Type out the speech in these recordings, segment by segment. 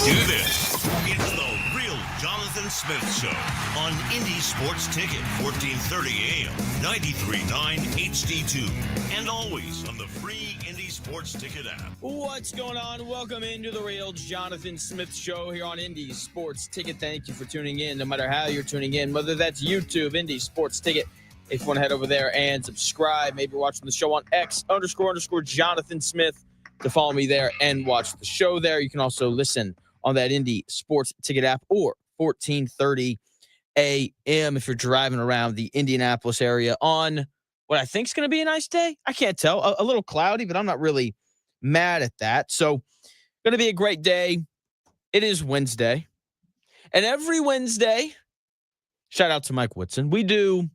do this. It's the real Jonathan Smith Show on Indy Sports Ticket, 1430 AM, 93.9 HD2, and always on the free Indy Sports Ticket app. What's going on? Welcome into the real Jonathan Smith Show here on Indy Sports Ticket. Thank you for tuning in, no matter how you're tuning in, whether that's YouTube, Indy Sports Ticket. If you want to head over there and subscribe, maybe you're watching the show on X _ Jonathan Smith to follow me there and watch the show there. You can also listen on that Indy Sports Ticket app or 1430 AM if you're driving around the Indianapolis area on what I think is going to be a nice day. I can't tell. A little cloudy, but I'm not really mad at that. So going to be a great day. It is Wednesday. And every Wednesday, shout out to Mike Woodson, we do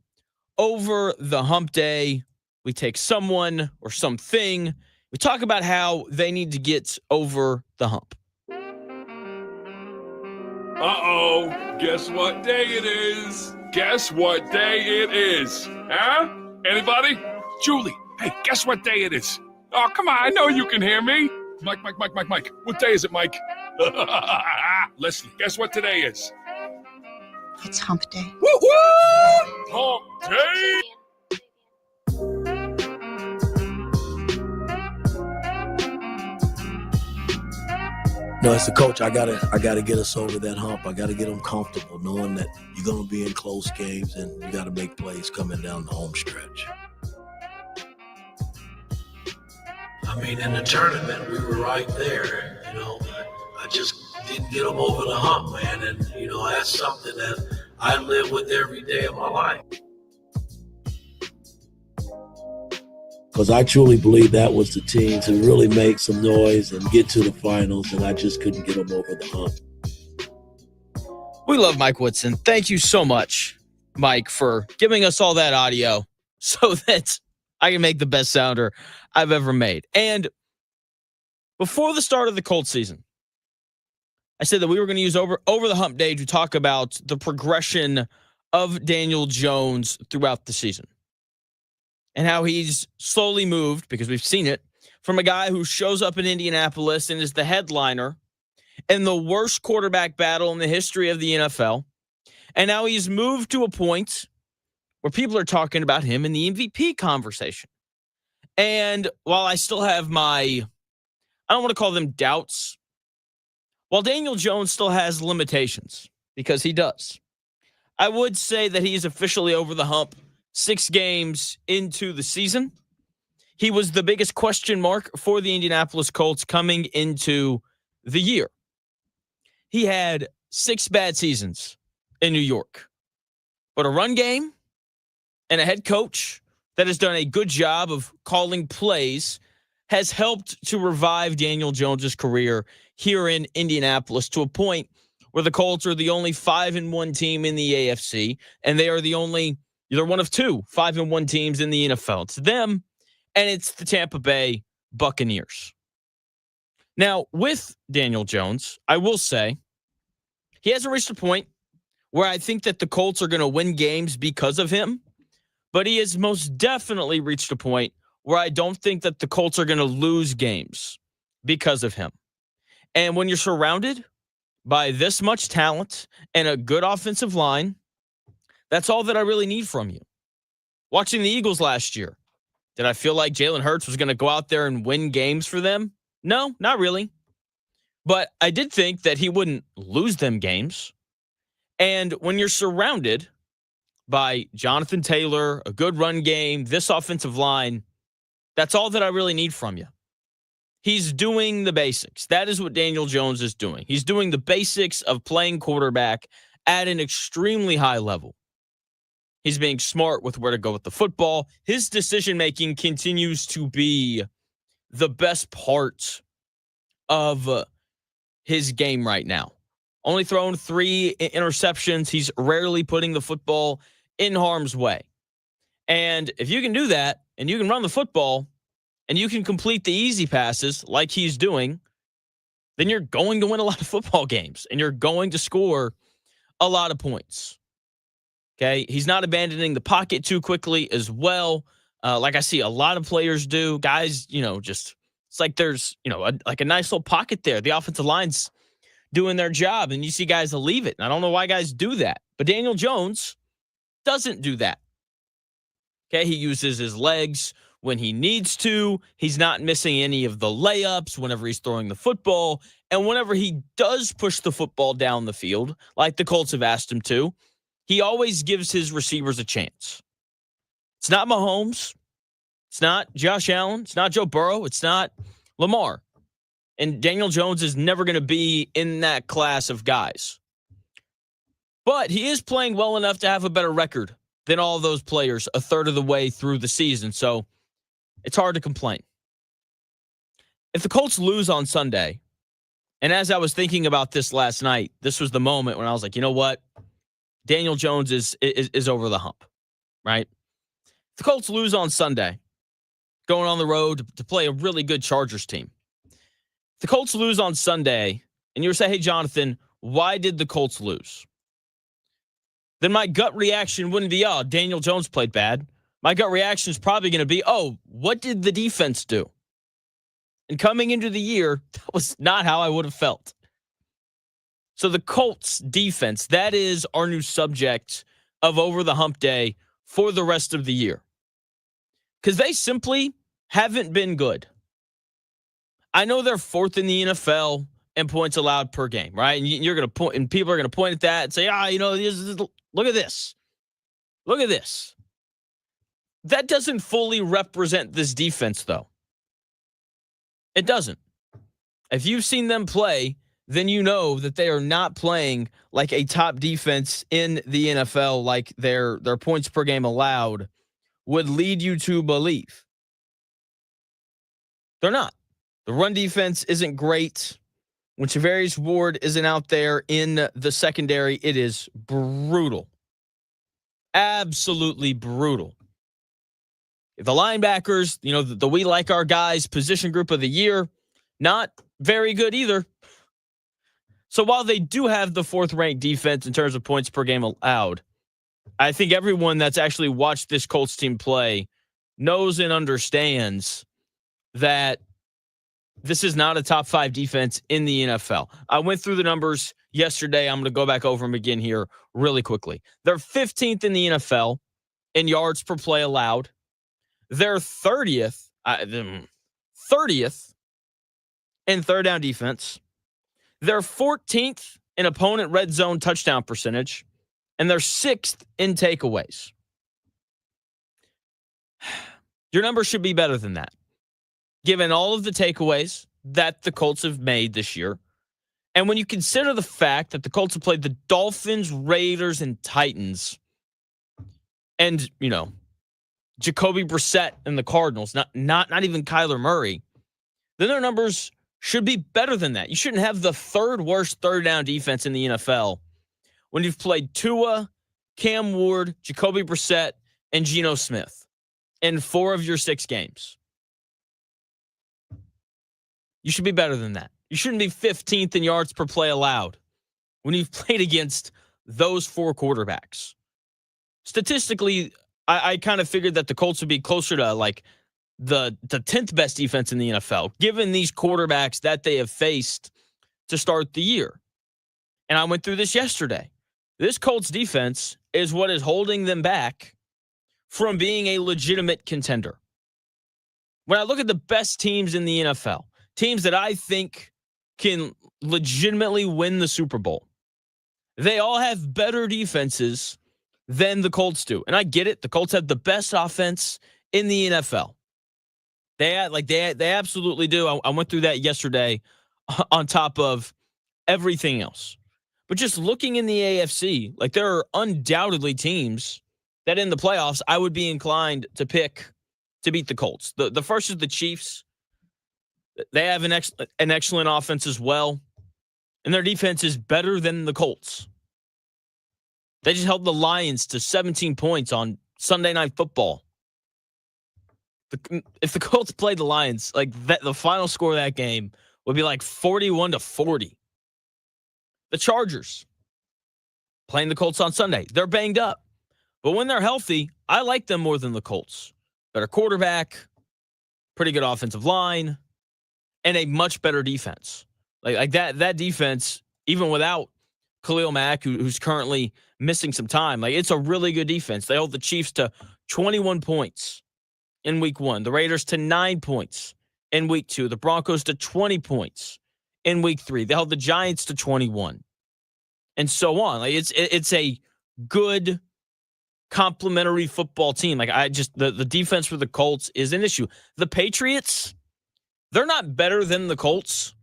Over the Hump Day. We take someone or something. We talk about how they need to get over the hump. Uh-oh. Guess what day it is? Guess what day it is? Huh? Anybody? Julie, hey, guess what day it is? Oh, come on. I know you can hear me. Mike. What day is it, Mike? Leslie, guess what today is? It's hump day. Woo-hoo! Hump day! No, as a coach, I gotta get us over that hump. I gotta get them comfortable, knowing that you're gonna be in close games and you gotta make plays coming down the home stretch. I mean, in the tournament, we were right there. I just didn't get them over the hump, man. And that's something that I live with every day of my life. Because I truly believe that was the team to really make some noise and get to the finals, and I just couldn't get them over the hump. We love Mike Woodson. Thank you so much, Mike, for giving us all that audio so that I can make the best sounder I've ever made. And before the start of the Colts season, I said that we were going to use over the hump day to talk about the progression of Daniel Jones throughout the season. And how he's slowly moved, because we've seen it, from a guy who shows up in Indianapolis and is the headliner in the worst quarterback battle in the history of the NFL. And now he's moved to a point where people are talking about him in the MVP conversation. And while I still have I don't want to call them doubts, while Daniel Jones still has limitations, because he does, I would say that he is officially over the hump 6 games into the season. He was the biggest question mark for the Indianapolis Colts coming into the year. He had 6 bad seasons in New York, but a run game and a head coach that has done a good job of calling plays has helped to revive Daniel Jones's career here in Indianapolis to a point where the Colts are the only 5-1 team in the AFC, and they are they're one of 2 5-1 teams in the NFL. It's them, and it's the Tampa Bay Buccaneers. Now, with Daniel Jones, I will say he hasn't reached a point where I think that the Colts are going to win games because of him, but he has most definitely reached a point where I don't think that the Colts are going to lose games because of him. And when you're surrounded by this much talent and a good offensive line, that's all that I really need from you. Watching the Eagles last year, did I feel like Jalen Hurts was going to go out there and win games for them? No, not really. But I did think that he wouldn't lose them games. And when you're surrounded by Jonathan Taylor, a good run game, this offensive line, that's all that I really need from you. He's doing the basics. That is what Daniel Jones is doing. He's doing the basics of playing quarterback at an extremely high level. He's being smart with where to go with the football. His decision-making continues to be the best part of his game right now. Only thrown 3 interceptions. He's rarely putting the football in harm's way. And if you can do that, and you can run the football, and you can complete the easy passes like he's doing, then you're going to win a lot of football games, and you're going to score a lot of points. Okay, he's not abandoning the pocket too quickly as well. Like I see a lot of players do. Guys, just it's like there's, like a nice little pocket there. The offensive line's doing their job, and you see guys that leave it. And I don't know why guys do that. But Daniel Jones doesn't do that. Okay, he uses his legs when he needs to. He's not missing any of the layups whenever he's throwing the football. And whenever he does push the football down the field, like the Colts have asked him to, he always gives his receivers a chance. It's not Mahomes. It's not Josh Allen. It's not Joe Burrow. It's not Lamar. And Daniel Jones is never going to be in that class of guys. But he is playing well enough to have a better record than all those players a third of the way through the season. So it's hard to complain. If the Colts lose on Sunday, and as I was thinking about this last night, this was the moment when I was like, you know what? Daniel Jones is over the hump, right? If the Colts lose on Sunday, going on the road to play a really good Chargers team. If the Colts lose on Sunday, and you were saying, hey, Jonathan, why did the Colts lose? Then my gut reaction wouldn't be, oh, Daniel Jones played bad. My gut reaction is probably going to be, oh, what did the defense do? And coming into the year, that was not how I would have felt. So the Colts defense, that is our new subject of Over the Hump Day for the rest of the year. Because they simply haven't been good. I know they're fourth in the NFL in points allowed per game, right? And you're going to point, and people are going to point at that and say, look at this. Look at this. That doesn't fully represent this defense, though. It doesn't. If you've seen them play, then you know that they are not playing like a top defense in the NFL, like their points per game allowed would lead you to believe. They're not. The run defense isn't great. When Charvarius Ward isn't out there in the secondary, it is brutal. Absolutely brutal. The linebackers, the we like our guys position group of the year, not very good either. So while they do have the fourth ranked defense in terms of points per game allowed, I think everyone that's actually watched this Colts team play knows and understands that this is not a top 5 defense in the NFL. I went through the numbers yesterday. I'm going to go back over them again here really quickly. They're 15th in the NFL in yards per play allowed. They're 30th in third down defense. They're 14th in opponent red zone touchdown percentage. And they're 6th in takeaways. Your numbers should be better than that, given all of the takeaways that the Colts have made this year. And when you consider the fact that the Colts have played the Dolphins, Raiders, and Titans, and, Jacoby Brissett and the Cardinals, not even Kyler Murray, then their numbers should be better than that. You shouldn't have the third worst third down defense in the NFL when you've played Tua, Cam Ward, Jacoby Brissett, and Geno Smith in 4 of your 6 games. You should be better than that. You shouldn't be 15th in yards per play allowed when you've played against those 4 quarterbacks. Statistically, I kind of figured that the Colts would be closer to like the 10th best defense in the NFL, given these quarterbacks that they have faced to start the year. And I went through this yesterday. This Colts defense is what is holding them back from being a legitimate contender. When I look at the best teams in the NFL, teams that I think can legitimately win the Super Bowl, they all have better defenses than the Colts do. And I get it. The Colts have the best offense in the NFL. They absolutely do. I went through that yesterday on top of everything else. But just looking in the AFC, there are undoubtedly teams that in the playoffs I would be inclined to pick to beat the Colts. The first is the Chiefs. They have an excellent offense as well, and their defense is better than the Colts. They just held the Lions to 17 points on Sunday Night Football. If the Colts played the Lions, the final score of that game would be 41-40. The Chargers playing the Colts on Sunday. They're banged up. But when they're healthy, I like them more than the Colts. Better quarterback, pretty good offensive line, and a much better defense. That defense even without Khalil Mack, who's currently missing some time. Like, it's a really good defense. They hold the Chiefs to 21 points in week 1, the Raiders to 9 points in week 2, the Broncos to 20 points in week 3. They held the Giants to 21, and so on. Like, it's a good complementary football team. Like, the defense for the Colts is an issue. The Patriots, they're not better than the Colts,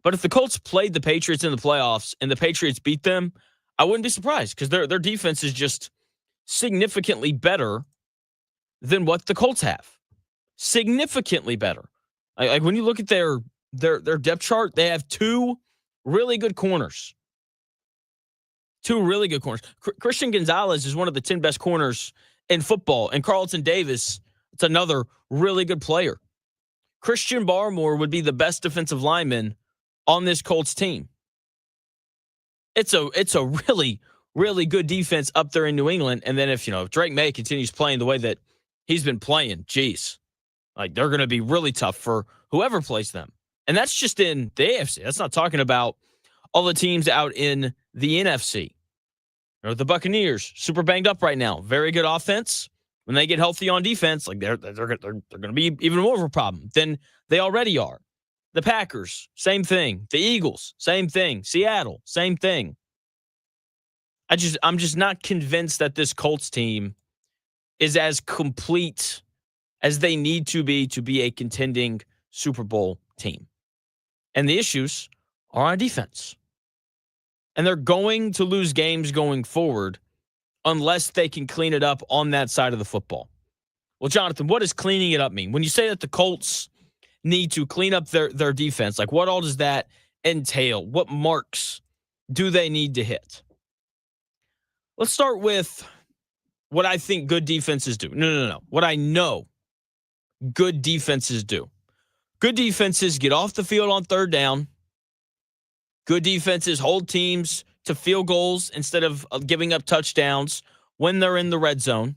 but if the Colts played the Patriots in the playoffs and the Patriots beat them, I wouldn't be surprised, because their defense is just significantly better than what the Colts have. Significantly better. Like when you look at their depth chart, they have 2 really good corners. 2 really good corners. Christian Gonzalez is one of the 10 best corners in football, and Carlton Davis, it's another really good player. Christian Barmore would be the best defensive lineman on this Colts team. It's a really, really good defense up there in New England. And then if Drake May continues playing the way that he's been playing, geez, like, they're going to be really tough for whoever plays them. And that's just in the AFC. That's not talking about all the teams out in the NFC. The Buccaneers, super banged up right now. Very good offense. When they get healthy on defense, like, they're going to be even more of a problem than they already are. The Packers, same thing. The Eagles, same thing. Seattle, same thing. I'm just not convinced that this Colts team is as complete as they need to be a contending Super Bowl team. And the issues are on defense. And they're going to lose games going forward unless they can clean it up on that side of the football. Well, Jonathan, what does cleaning it up mean? When you say that the Colts need to clean up their defense, like, what all does that entail? What marks do they need to hit? Let's start with what I think good defenses do. No. What I know good defenses do. Good defenses get off the field on third down. Good defenses hold teams to field goals instead of giving up touchdowns when they're in the red zone.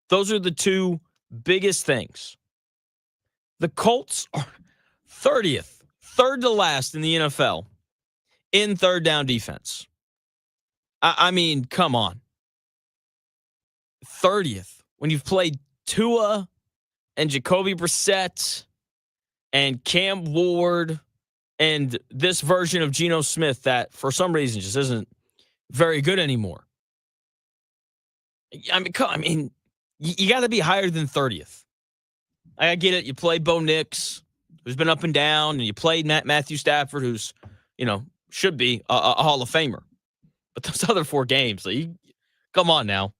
Those are the 2 biggest things. The Colts are 30th, third to last in the NFL in third down defense. I mean, come on. 30th. When you've played Tua and Jacoby Brissett and Cam Ward and this version of Geno Smith that for some reason just isn't very good anymore. I mean, you got to be higher than 30th. I get it. You played Bo Nix, who's been up and down, and you played Matthew Stafford, who's, should be a Hall of Famer. But those other 4 games, come on now.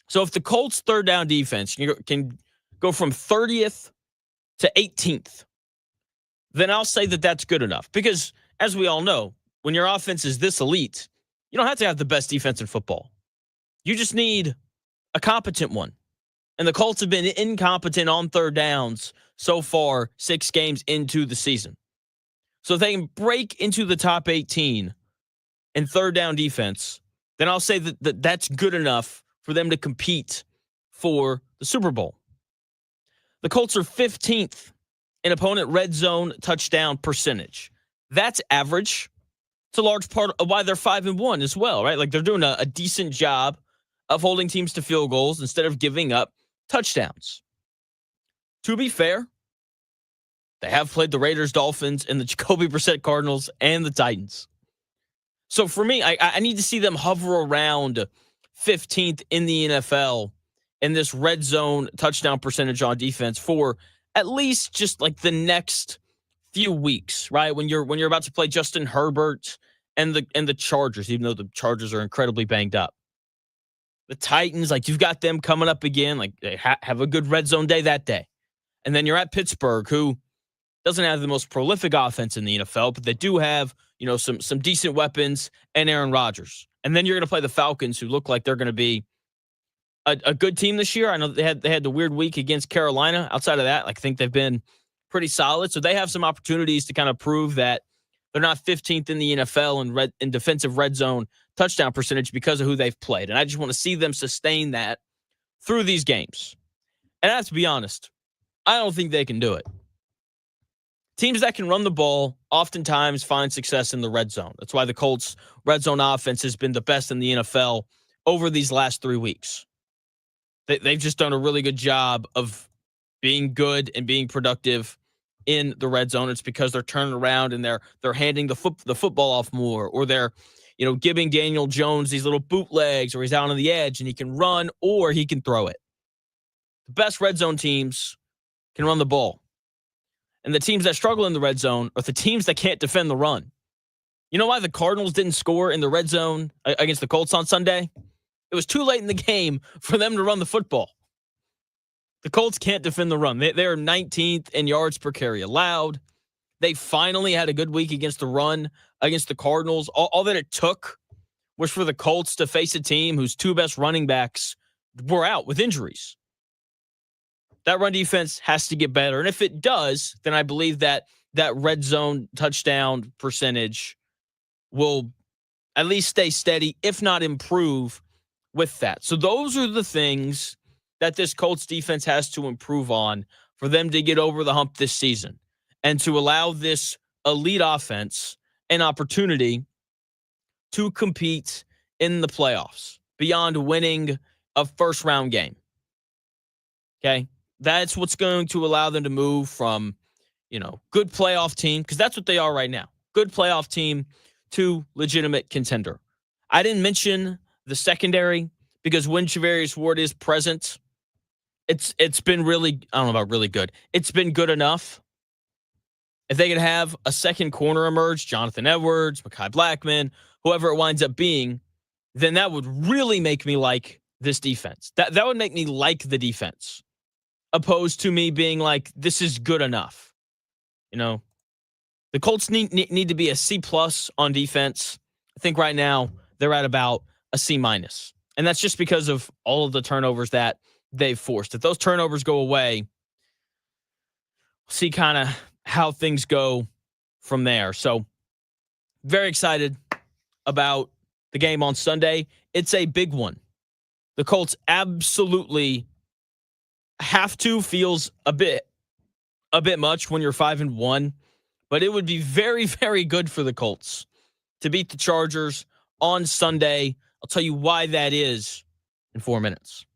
So if the Colts' third down defense can go from 30th to 18th, then I'll say that that's good enough. Because, as we all know, when your offense is this elite, you don't have to have the best defense in football. You just need a competent one. And the Colts have been incompetent on third downs so far 6 games into the season. So if they can break into the top 18 in third down defense, then I'll say that that's good enough for them to compete for the Super Bowl. The Colts are 15th in opponent red zone touchdown percentage. That's average. It's a large part of why they're 5-1 as well, right? Like, they're doing a decent job of holding teams to field goals instead of giving up touchdowns. To be fair, they have played the Raiders, Dolphins, and the Jacoby Brissett Cardinals and the Titans. So for me, I need to see them hover around 15th in the NFL in this red zone touchdown percentage on defense for at least just like the next few weeks, right? When you're about to play Justin Herbert and the Chargers, even though the Chargers are incredibly banged up. The Titans, like, you've got them coming up again. Like, they have a good red zone day that day. And then you're at Pittsburgh, who doesn't have the most prolific offense in the NFL, but they do have, some decent weapons and Aaron Rodgers. And then you're going to play the Falcons, who look like they're going to be a good team this year. I know they had the weird week against Carolina. Outside of that, I think they've been pretty solid. So they have some opportunities to kind of prove that they're not 15th in the NFL in defensive red zone touchdown percentage because of who they've played. And I just want to see them sustain that through these games. And I have to be honest, I don't think they can do it. Teams that can run the ball oftentimes find success in the red zone. That's why the Colts' red zone offense has been the best in the NFL over these last 3 weeks. They've just done a really good job of being good and being productive in the red zone. It's because they're turning around and they're handing the football off more, or they're giving Daniel Jones these little bootlegs, or he's out on the edge and he can run or he can throw it. The best red zone teams can run the ball. And the teams that struggle in the red zone are the teams that can't defend the run. You know why the Cardinals didn't score in the red zone against the Colts on Sunday? It was too late in the game for them to run the football. The Colts can't defend the run. They're 19th in yards per carry allowed. They finally had a good week against the run against the Cardinals. All that it took was for the Colts to face a team whose 2 best running backs were out with injuries. That run defense has to get better. And if it does, then I believe that red zone touchdown percentage will at least stay steady, if not improve with that. So those are the things that this Colts defense has to improve on for them to get over the hump this season and to allow this elite offense an opportunity to compete in the playoffs beyond winning a first-round game. Okay? That's what's going to allow them to move from, good playoff team, because that's what they are right now. Good playoff team to legitimate contender. I didn't mention the secondary because when Charvarius Ward is present, it's been really, I don't know about really good. It's been good enough. If they could have a second corner emerge, Jonathan Edwards, Mekhi Blackman, whoever it winds up being, then that would really make me like this defense. That would make me like the defense, opposed to me being like, this is good enough. The Colts need to be a C+ on defense. I think right now they're at about a C-. And that's just because of all of the turnovers that they've forced. If those turnovers go away, we'll see kind of how things go from there. So very excited about the game on Sunday. It's a big one. The Colts absolutely have to. Feels a bit much when you're 5-1, but it would be very, very good for the Colts to beat the Chargers on Sunday. I'll tell you why that is in 4 minutes.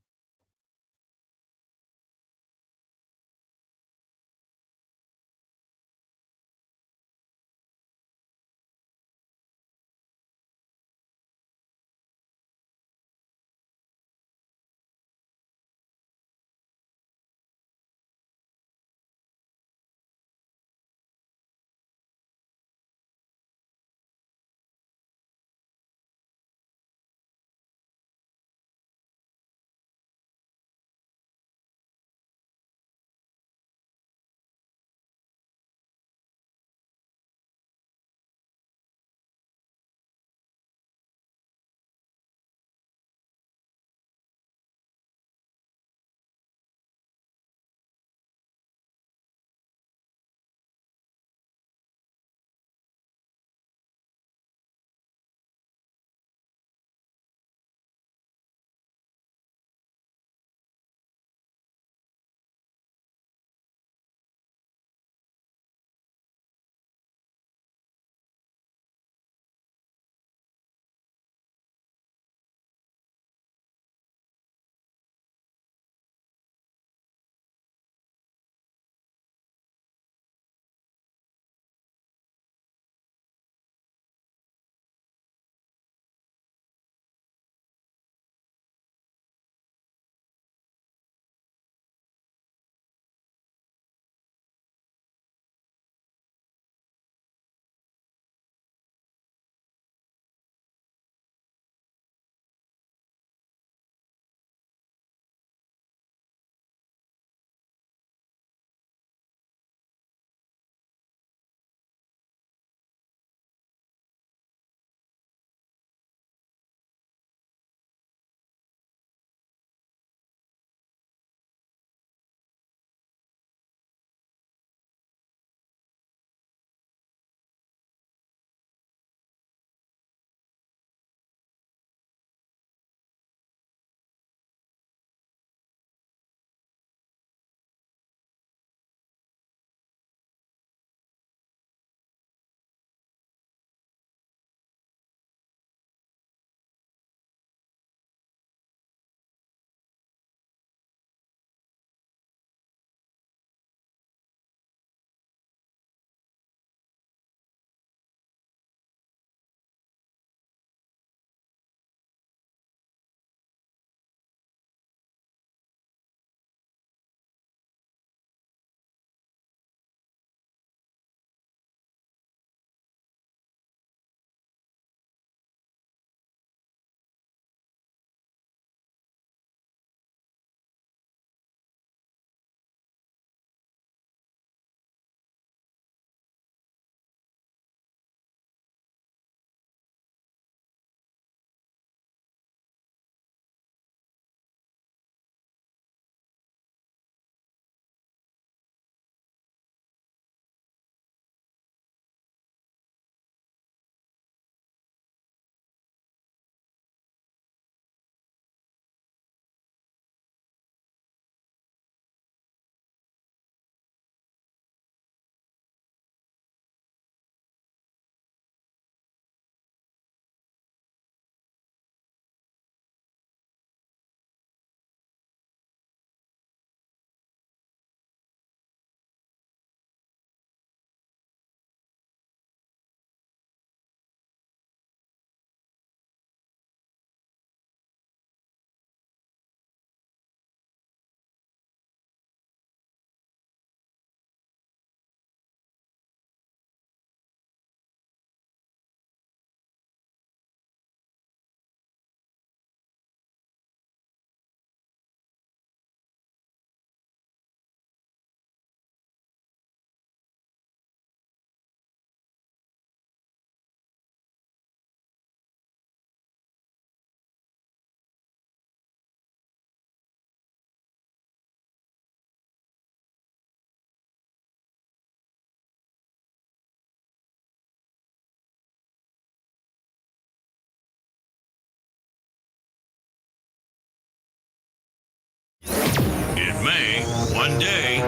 may, one day,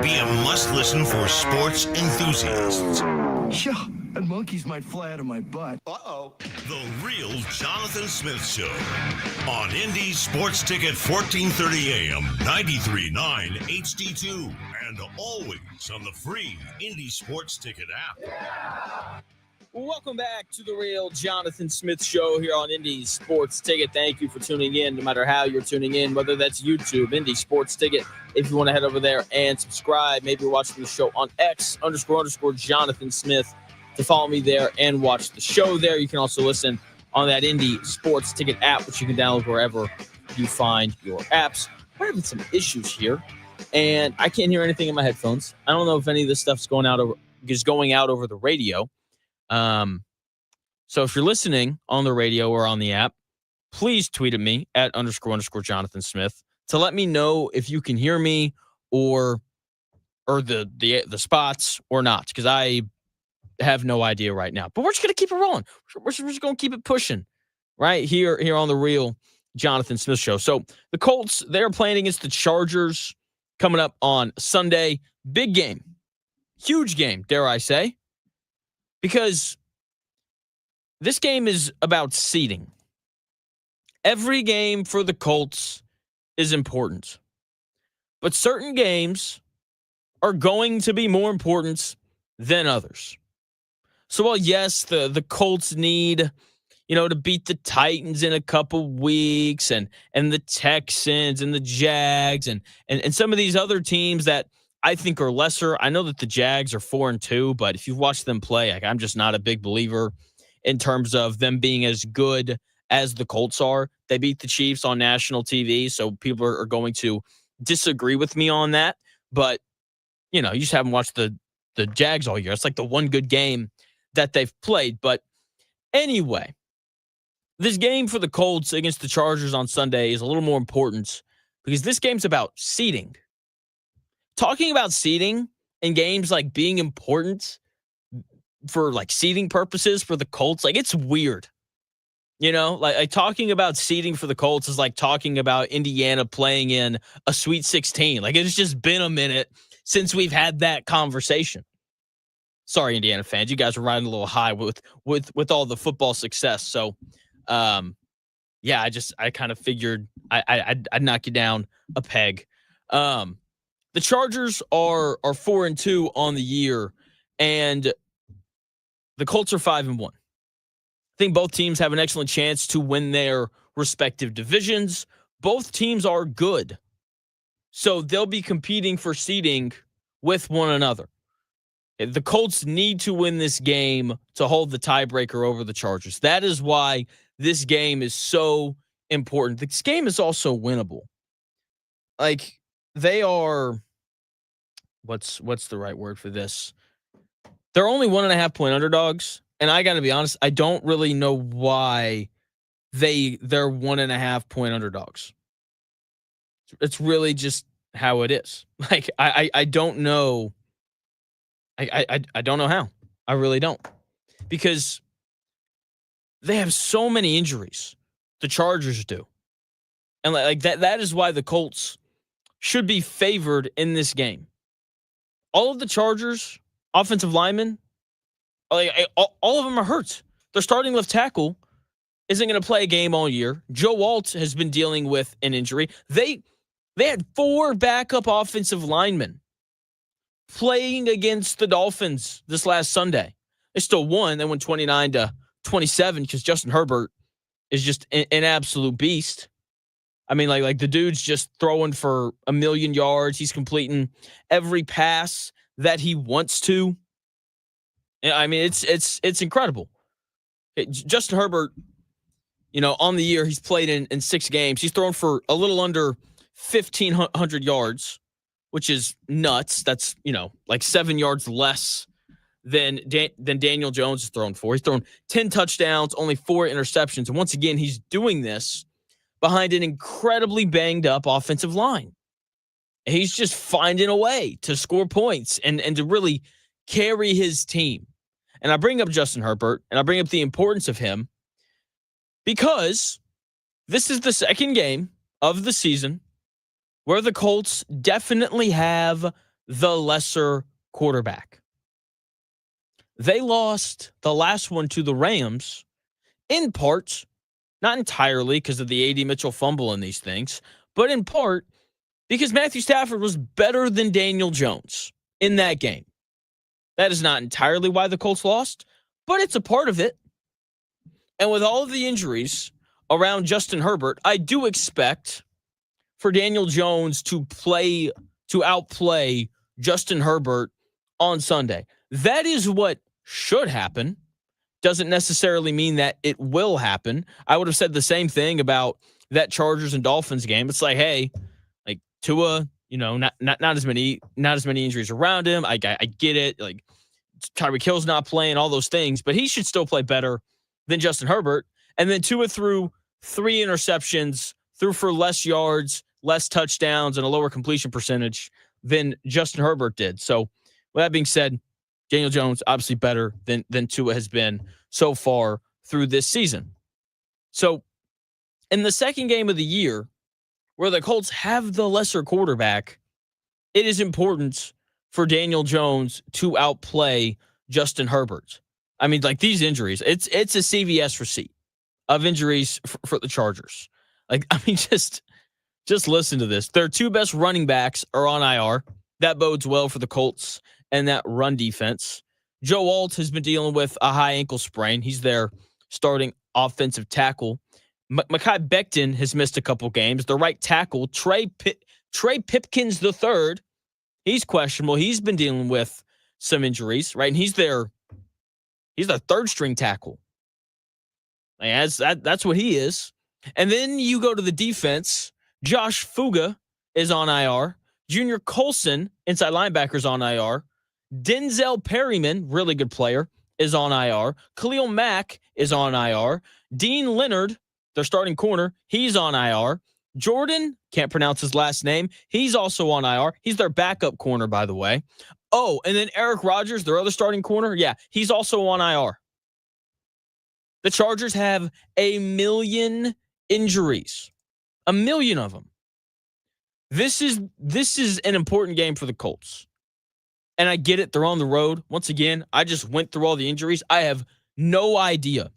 be a must-listen for sports enthusiasts. Yeah, and monkeys might fly out of my butt. The Real Jonathan Smith Show on Indy Sports Ticket 1430 AM, 93.9 HD2, and always on the free Indy Sports Ticket app. Welcome back to the Real Jonathan Smith Show here on Indy Sports Ticket. Thank you for tuning in, no matter how you're tuning in, whether that's YouTube, Indy Sports Ticket. If you want to head over there and subscribe, maybe you're watching the show on X _ Jonathan Smith to follow me there and watch the show there. You can also listen on that Indy Sports Ticket app, which you can download wherever you find your apps. We're having some issues here, and I can't hear anything in my headphones. I don't know if any of this stuff's going out over the radio. So if you're listening on the radio or on the app, please tweet at me at _ Jonathan Smith to let me know if you can hear me or the spots or not, because I have no idea right now. But we're just going to keep it rolling. We're just going to keep it pushing right here on the Real Jonathan Smith Show. So the Colts, they're playing against the Chargers coming up on Sunday. Big game. Huge game, dare I say. Because this game is about seeding. Every game for the Colts is important. But certain games are going to be more important than others. So while, yes, the Colts need, to beat the Titans in a couple weeks and the Texans and the Jags and some of these other teams that I think are lesser. I know that the Jags are 4-2, but if you've watched them play, I'm just not a big believer in terms of them being as good as the Colts are. They beat the Chiefs on national TV, so people are going to disagree with me on that. But, you just haven't watched the Jags all year. It's like the one good game that they've played. But anyway, this game for the Colts against the Chargers on Sunday is a little more important because this game's about seeding. Talking about seeding in games like being important for like seeding purposes for the Colts, like it's weird. Like talking about seeding for the Colts is like talking about Indiana playing in a Sweet 16. Like it's just been a minute since we've had that conversation. Sorry, Indiana fans, you guys are riding a little high with all the football success. So, yeah, I kind of figured I'd knock you down a peg. The Chargers are 4-2 on the year, and the Colts are 5-1. I think both teams have an excellent chance to win their respective divisions. Both teams are good, so they'll be competing for seeding with one another. The Colts need to win this game to hold the tiebreaker over the Chargers. That is why this game is so important. This game is also winnable. Like they are. What's the right word for this? They're only 1.5-point underdogs, and I got to be honest, I don't really know why they're 1.5-point underdogs. It's really just how it is. Like I don't know. I don't know how. I really don't, because they have so many injuries. The Chargers do, and like that is why the Colts should be favored in this game. All of the Chargers offensive linemen, all of them are hurt. Their starting left tackle isn't going to play a game all year. Joe Alt has been dealing with an injury. They had 4 backup offensive linemen playing against the Dolphins this last Sunday. They still won. They won 29-27 because Justin Herbert is just an absolute beast. I mean, like the dude's just throwing for 1 million yards. He's completing every pass that he wants to. I mean, it's incredible. Justin Herbert, on the year, he's played in 6 games. He's thrown for a little under 1,500 yards, which is nuts. That's, like 7 yards less than Daniel Jones has thrown for. He's thrown 10 touchdowns, only 4 interceptions. And once again, he's doing this behind an incredibly banged up offensive line. He's just finding a way to score points and to really carry his team. And I bring up Justin Herbert, and I bring up the importance of him because this is the second game of the season where the Colts definitely have the lesser quarterback. They lost the last one to the Rams, in part, not entirely because of the A.D. Mitchell fumble and these things, but in part because Matthew Stafford was better than Daniel Jones in that game. That is not entirely why the Colts lost, but it's a part of it. And with all of the injuries around Justin Herbert, I do expect for Daniel Jones to outplay Justin Herbert on Sunday. That is what should happen. Doesn't necessarily mean that it will happen. I would have said the same thing about that Chargers and Dolphins game. It's like, hey, like Tua, not as many injuries around him. I get it. Like Tyreek Hill's not playing, all those things, but he should still play better than Justin Herbert. And then Tua threw 3 interceptions, threw for less yards, less touchdowns, and a lower completion percentage than Justin Herbert did. So with that being said, Daniel Jones obviously better than Tua has been so far through this season. So in the second game of the year, where the Colts have the lesser quarterback, it is important for Daniel Jones to outplay Justin Herbert. I mean, like these injuries, it's a CVS receipt of injuries for the Chargers. Like, I mean, just listen to this. Their 2 best running backs are on IR. That bodes well for the Colts and that run defense. Joe Alt has been dealing with a high ankle sprain. He's their starting offensive tackle. Mekhi Becton has missed a couple games. The right tackle, Trey Pipkins III, he's questionable. He's been dealing with some injuries, right? And he's their third string tackle. That's what he is. And then you go to the defense. Josh Fuga is on IR. Junior Colson, inside linebacker, is on IR. Denzel Perryman, really good player, is on IR. Khalil Mack is on IR. Dean Leonard, their starting corner, he's on IR. Jordan, can't pronounce his last name, he's also on IR. He's their backup corner, by the way. Oh, and then Eric Rodgers, their other starting corner, yeah, he's also on IR. The Chargers have 1 million injuries. 1 million of them. This is an important game for the Colts. And I get it. They're on the road. Once again, I just went through all the injuries. I have no idea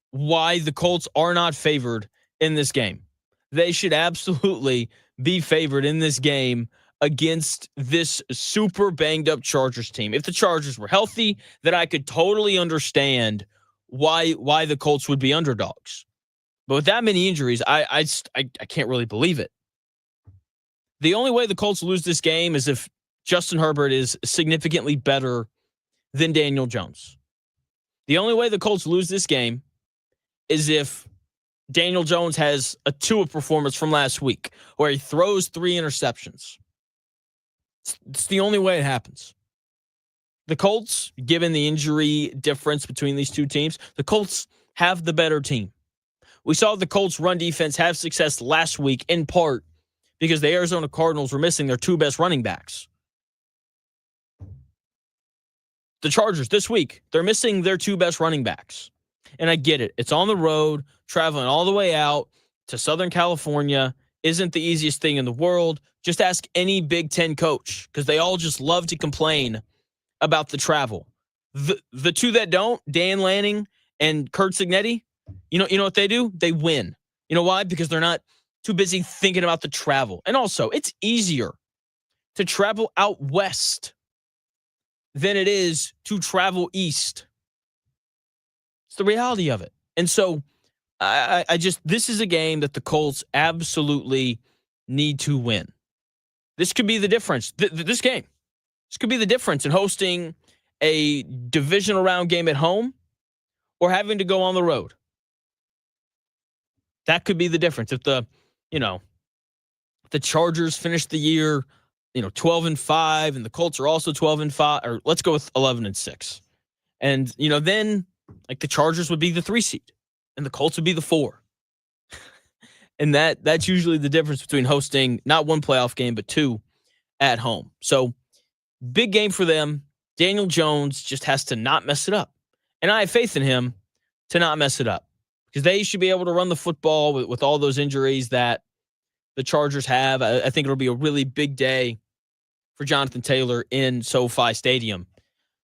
why the Colts are not favored in this game. They should absolutely be favored in this game against this super banged up Chargers team. If the Chargers were healthy, then I could totally understand why the Colts would be underdogs. But with that many injuries, I can't really believe it. The only way the Colts lose this game is if Justin Herbert is significantly better than Daniel Jones. The only way the Colts lose this game is if Daniel Jones has a Tua performance from last week where he throws 3 interceptions. It's the only way it happens. The Colts, given the injury difference between these two teams, the Colts have the better team. We saw the Colts run defense have success last week in part because the Arizona Cardinals were missing their 2 best running backs. The Chargers this week, they're missing their 2 best running backs. And I get it. It's on the road, traveling all the way out to Southern California isn't the easiest thing in the world. Just ask any Big Ten coach because they all just love to complain about the travel. The 2 that don't, Dan Lanning and Kurt Signetti, you know what they do? They win. You know why? Because they're not too busy thinking about the travel. And also, it's easier to travel out west than it is to travel east. It's the reality of it. And so this is a game that the Colts absolutely need to win. This could be the difference. This could be the difference in hosting a divisional round game at home or having to go on the road. That could be the difference. If the Chargers finish the year 12-5, and the Colts are also 12-5, or let's go with 11-6. And, then like the Chargers would be the 3 seed and the Colts would be the 4. And that's usually the difference between hosting not 1 playoff game, but 2 at home. So big game for them. Daniel Jones just has to not mess it up. And I have faith in him to not mess it up because they should be able to run the football with all those injuries that the Chargers have. I think it'll be a really big day for Jonathan Taylor in SoFi Stadium.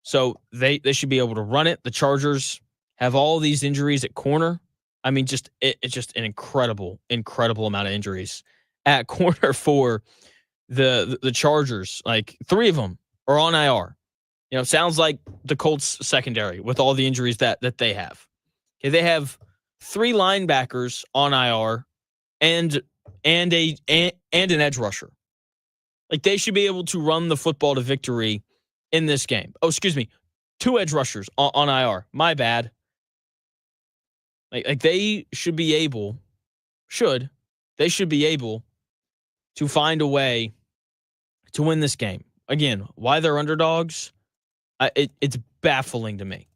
So they should be able to run it. The Chargers have all these injuries at corner. I mean, it's just an incredible amount of injuries at corner for the Chargers. Like 3 of them are on IR. Sounds like the Colts secondary with all the injuries that they have. Okay, they have 3 linebackers on IR and an edge rusher. Like they should be able to run the football to victory in this game. Oh, excuse me, 2 edge rushers on IR. My bad. Like they should be able to find a way to win this game. Again, why they're underdogs? It's baffling to me.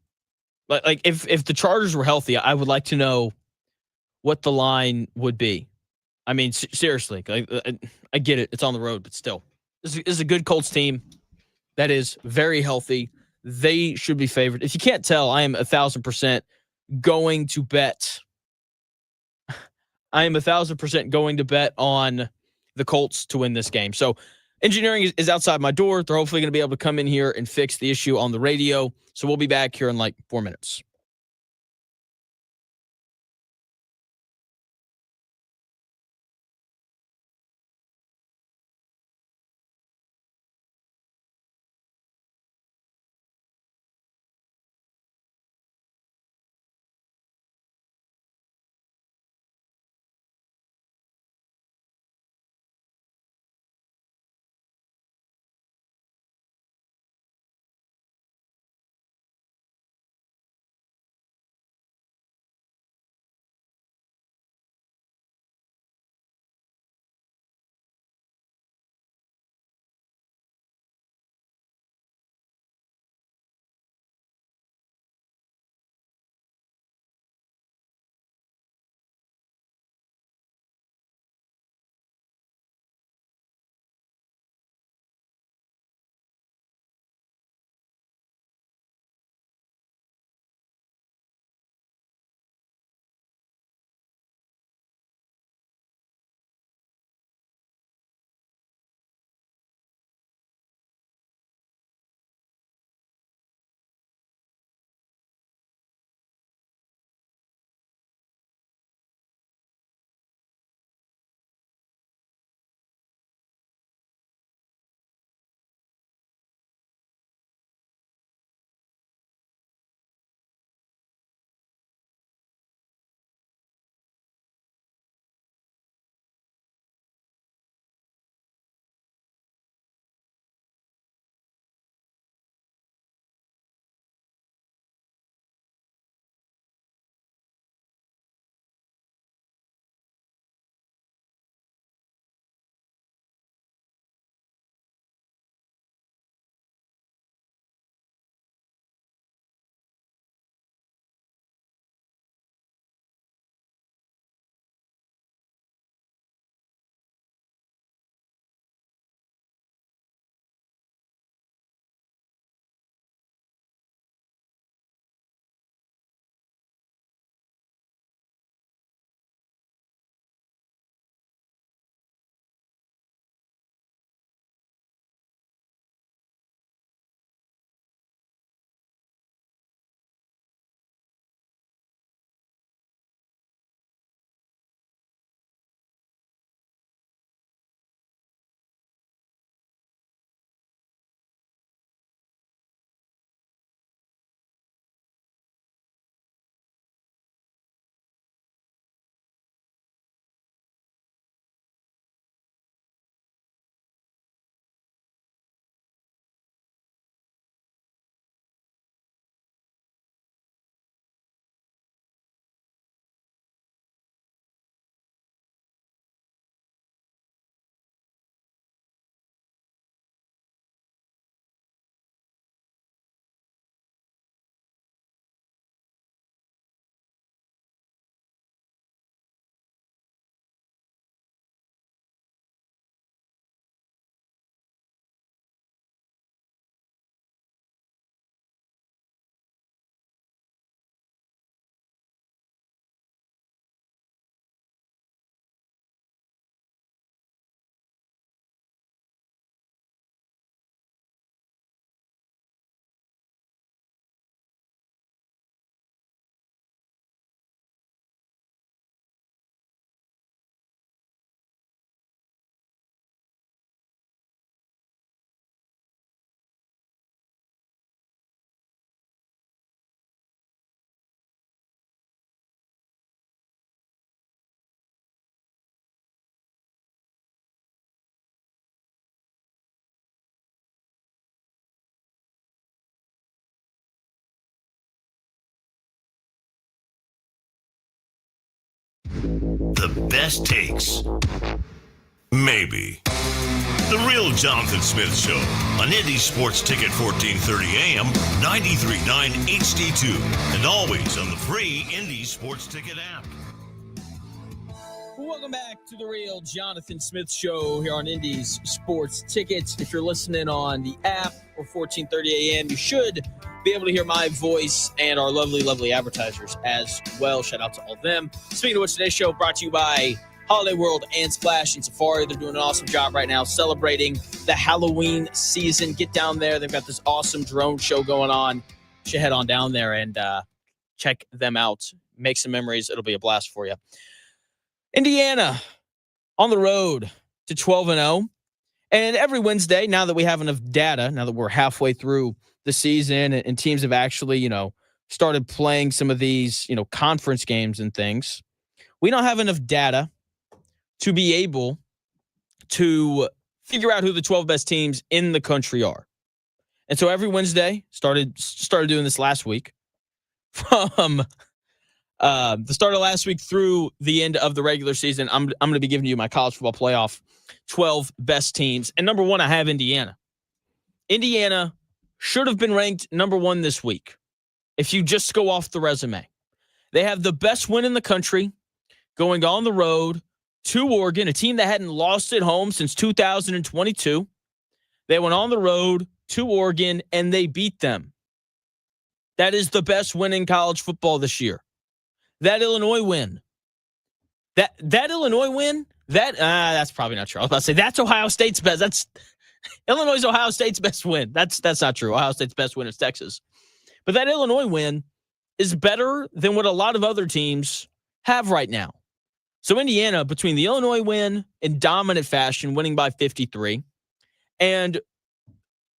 Like if the Chargers were healthy, I would like to know what the line would be. I mean, seriously, I get it. It's on the road, but still, this is a good Colts team that is very healthy. They should be favored. If you can't tell, I am 1,000% going to bet. I am 1,000% going to bet on the Colts to win this game. So engineering is outside my door. They're hopefully going to be able to come in here and fix the issue on the radio. So we'll be back here in like 4 minutes. The best takes. Maybe. The Real Jonathan Smith Show on Indy Sports Ticket 1430 AM, 93.9 HD2, and always on the free Indy Sports Ticket app. Welcome back to the Real Jonathan Smith Show here on Indy's Sports Tickets. If you're listening on the app or 1430 AM, you should be able to hear my voice and our lovely advertisers as well. Shout out to all of them. Speaking of which, today's show brought to you by Holiday World and Splash and Safari. They're doing an awesome job right now celebrating the Halloween season. Get down there. They've got this awesome drone show going on. You should head on down there and check them out. Make some memories. It'll be a blast for you. Indiana on the road to 12-0. And every Wednesday, now that we have enough data, now that we're halfway through the season and teams have actually, started playing some of these, conference games and things, we don't have enough data to be able to figure out who the 12 best teams in the country are. And so every Wednesday, started doing this last week, from the start of last week through the end of the regular season, I'm going to be giving you my college football playoff 12 best teams. And number one, I have Indiana. Indiana should have been ranked number one this week if you just go off the resume. They have the best win in the country going on the road to Oregon, a team that hadn't lost at home since 2022. They went on the road to Oregon, and they beat them. That is the best win in college football this year. That Illinois win. That Illinois win, that's probably not true. I was about to say that's Ohio State's best. That's Illinois' Ohio State's best win. That's not true. Ohio State's best win is Texas. But that Illinois win is better than what a lot of other teams have right now. So Indiana, between the Illinois win in dominant fashion, winning by 53, and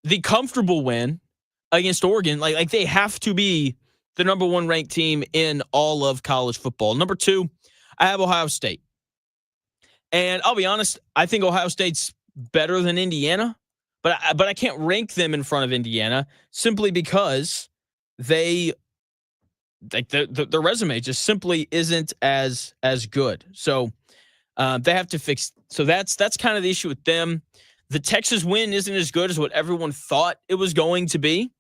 the comfortable win against Oregon, like they have to be the number one ranked team in all of college football. Number two, I have Ohio State. And I'll be honest, I think Ohio State's better than Indiana, but I can't rank them in front of Indiana simply because their resume just simply isn't as good. So they have to fix. So that's kind of the issue with them. The Texas win isn't as good as what everyone thought it was going to be,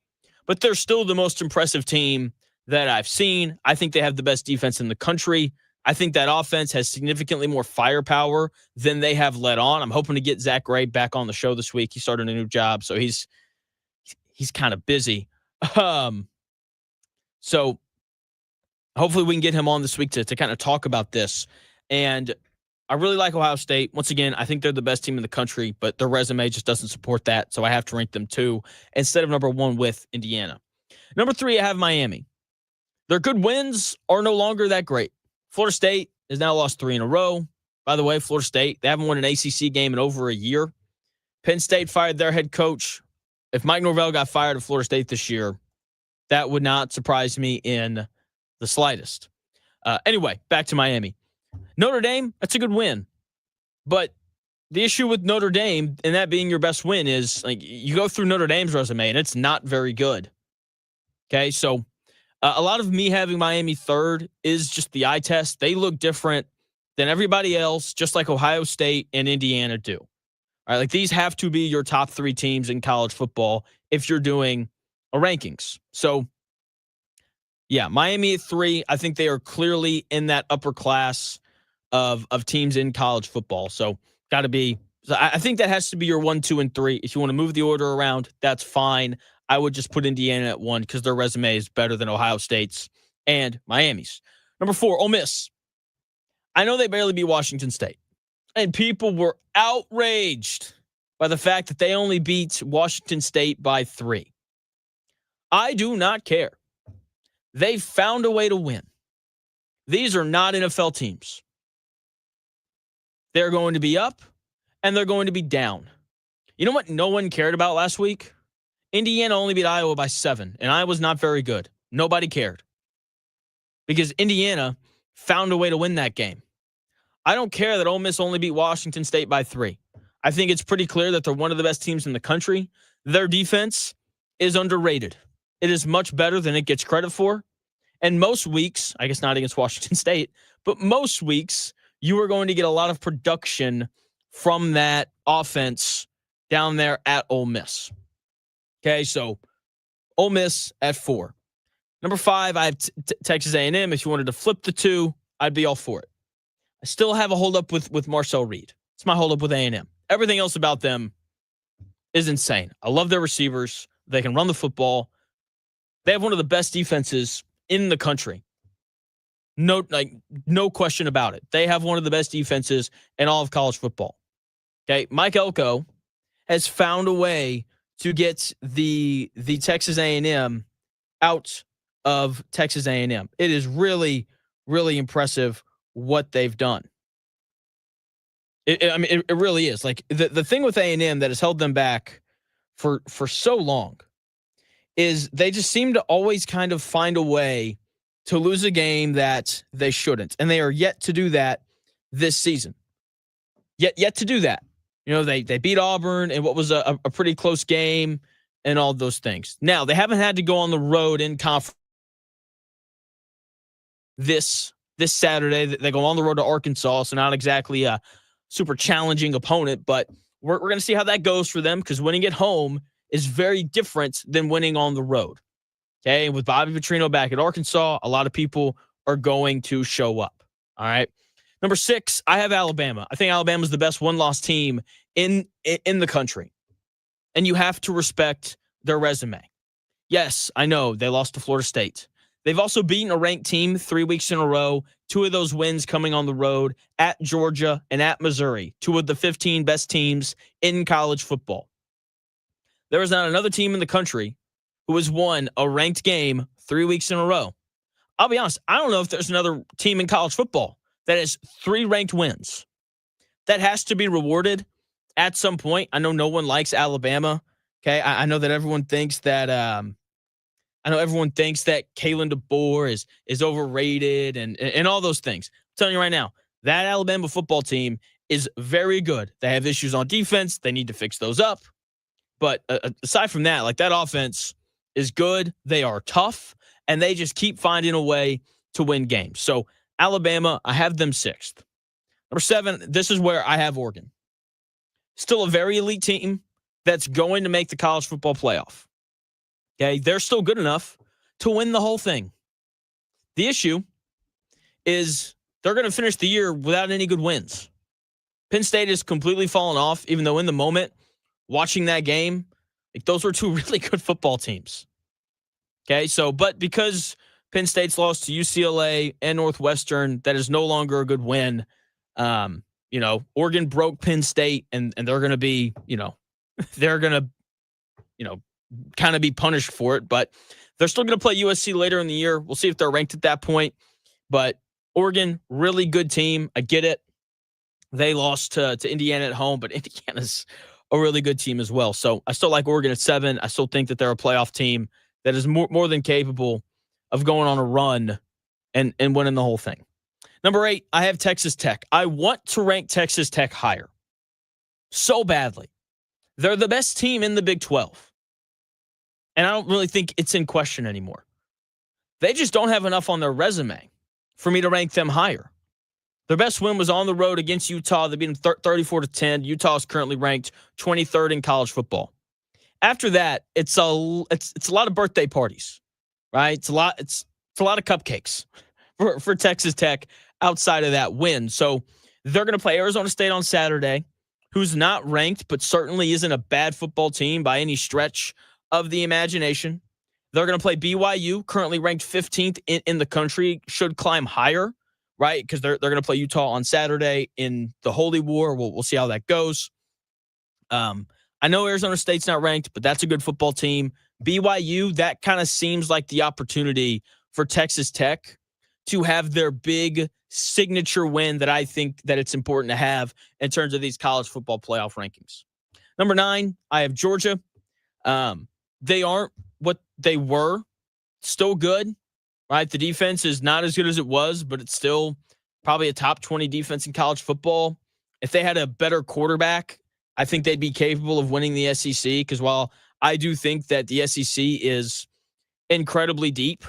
but they're still the most impressive team that I've seen. I think they have the best defense in the country. I think that offense has significantly more firepower than they have let on. I'm hoping to get Zach Gray back on the show this week. He started a new job, so he's kind of busy. So hopefully we can get him on this week to kind of talk about this. And I really like Ohio State. Once again, I think they're the best team in the country, but their resume just doesn't support that, so I have to rank them 2 instead of number 1 with Indiana. Number 3, I have Miami. Their good wins are no longer that great. Florida State has now lost 3 in a row. By the way, Florida State, they haven't won an ACC game in over a year. Penn State fired their head coach. If Mike Norvell got fired at Florida State this year, that would not surprise me in the slightest. Anyway, back to Miami. Notre Dame, that's a good win. But the issue with Notre Dame, and that being your best win, is like you go through Notre Dame's resume, and it's not very good. Okay, so a lot of me having Miami third is just the eye test. They look different than everybody else, just like Ohio State and Indiana do. All right, like these have to be your top 3 teams in college football if you're doing a rankings. So, yeah, Miami at 3. I think they are clearly in that upper class of teams in college football. So, got to be. So I think that has to be your 1, 2, and 3. If you want to move the order around, that's fine. I would just put Indiana at 1 because their resume is better than Ohio State's and Miami's. Number 4, Ole Miss. I know they barely beat Washington State, and people were outraged by the fact that they only beat Washington State by 3. I do not care. They found a way to win. These are not NFL teams. They're going to be up, and they're going to be down. You know what no one cared about last week? Indiana only beat Iowa by 7, and Iowa's not very good. Nobody cared because Indiana found a way to win that game. I don't care that Ole Miss only beat Washington State by 3. I think it's pretty clear that they're one of the best teams in the country. Their defense is underrated. It is much better than it gets credit for, And most weeks, I guess not against Washington State, but most weeks, you are going to get a lot of production from that offense down there at Ole Miss. Okay, so Ole Miss at 4. Number 5, I have Texas A&M. If you wanted to flip the two, I'd be all for it. I still have a holdup with Marcel Reed. It's my holdup with A&M. Everything else about them is insane. I love their receivers. They can run the football. They have one of the best defenses in the country. No question about it. They have one of the best defenses in all of college football. Okay, Mike Elko has found a way to get the Texas A&M out of Texas A&M. It is really, really impressive what they've done. It really is. Like the thing with A&M that has held them back for so long is they just seem to always kind of find a way to lose a game that they shouldn't. And they are yet to do that this season. Yet to do that. You know, they beat Auburn in what was a pretty close game and all those things. Now, they haven't had to go on the road in conference this Saturday. They go on the road to Arkansas, so not exactly a super challenging opponent, but we're going to see how that goes for them because winning at home is very different than winning on the road. Okay, with Bobby Petrino back at Arkansas, a lot of people are going to show up. All right. Number 6, I have Alabama. I think Alabama's the best one-loss team in the country. And you have to respect their resume. Yes, I know they lost to Florida State. They've also beaten a ranked team 3 weeks in a row. 2 of those wins coming on the road at Georgia and at Missouri. 2 of the 15 best teams in college football. There is not another team in the country who has won a ranked game 3 weeks in a row. I'll be honest, I don't know if there's another team in college football that has 3 ranked wins. That has to be rewarded at some point. I know no one likes Alabama. Okay, I know that everyone thinks that Kalen DeBoer is overrated and all those things. I'm telling you right now, that Alabama football team is very good. They have issues on defense. They need to fix those up. But aside from that, like that offense is good. They are tough, and they just keep finding a way to win games. So Alabama, I have them 6th. Number 7, this is where I have Oregon. Still a very elite team that's going to make the college football playoff. Okay, they're still good enough to win the whole thing. The issue is they're going to finish the year without any good wins. Penn State has completely fallen off, even though in the moment, watching that game, like those were 2 really good football teams. Okay, so, but because Penn State's lost to UCLA and Northwestern, that is no longer a good win. Oregon broke Penn State, and they're going to be, they're going to, kind of be punished for it. But they're still going to play USC later in the year. We'll see if they're ranked at that point. But Oregon, really good team. I get it. They lost to Indiana at home, but Indiana's a really good team as well. So I still like Oregon at 7. I still think that they're a playoff team that is more than capable of going on a run and winning the whole thing. Number 8, I have Texas Tech. I want to rank Texas Tech higher so badly. They're the best team in the Big 12. And I don't really think it's in question anymore. They just don't have enough on their resume for me to rank them higher. Their best win was on the road against Utah. They beat them 34-10. Utah is currently ranked 23rd in college football. After that, it's a lot of birthday parties, right? It's a lot of cupcakes for Texas Tech outside of that win. So they're going to play Arizona State on Saturday, who's not ranked, but certainly isn't a bad football team by any stretch of the imagination. They're going to play BYU, currently ranked 15th in the country, should climb higher, right? Because they're going to play Utah on Saturday in the Holy War. We'll see how that goes. I know Arizona State's not ranked, but that's a good football team. BYU, that kind of seems like the opportunity for Texas Tech to have their big signature win that I think that it's important to have in terms of these college football playoff rankings. Number 9, I have Georgia. They aren't what they were. Still good, right? The defense is not as good as it was, but it's still probably a top 20 defense in college football. If they had a better quarterback, I think they'd be capable of winning the SEC, because while I do think that the SEC is incredibly deep,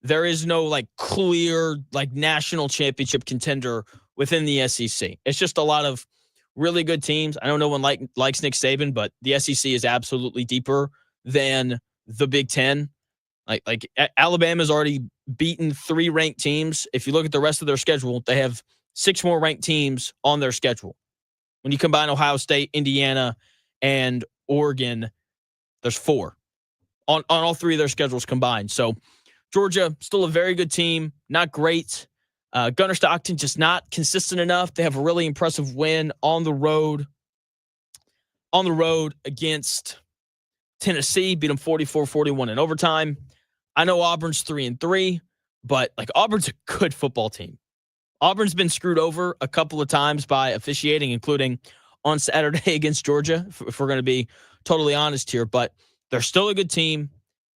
there is no like clear like national championship contender within the SEC. It's just a lot of really good teams. I don't know one likes Nick Saban, but the SEC is absolutely deeper than the Big Ten. Like Alabama's already beaten 3 ranked teams. If you look at the rest of their schedule, they have 6 more ranked teams on their schedule. When you combine Ohio State, Indiana, and Oregon, there's 4 on all 3 of their schedules combined. So Georgia, still a very good team, not great. Gunnar Stockton, just not consistent enough. They have a really impressive win on the road against Tennessee, beat them 44-41 in overtime. I know Auburn's 3-3, but like Auburn's a good football team. Auburn's been screwed over a couple of times by officiating, including on Saturday against Georgia, if we're going to be totally honest here, but they're still a good team.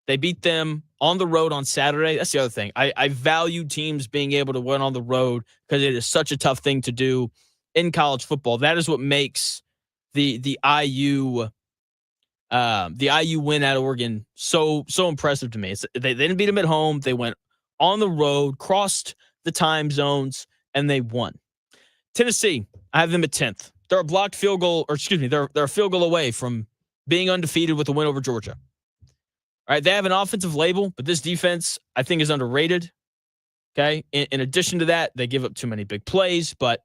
They beat them on the road on Saturday. That's the other thing. I value teams being able to win on the road because it is such a tough thing to do in college football. That is what makes the IU win at Oregon so impressive to me. They didn't beat them at home. They went on the road, crossed the time zones, and they won. Tennessee, I have them at 10th. They're a blocked field goal, they're a field goal away from being undefeated with a win over Georgia. All right, they have an offensive label, but this defense, I think, is underrated. Okay, in addition to that, they give up too many big plays, but,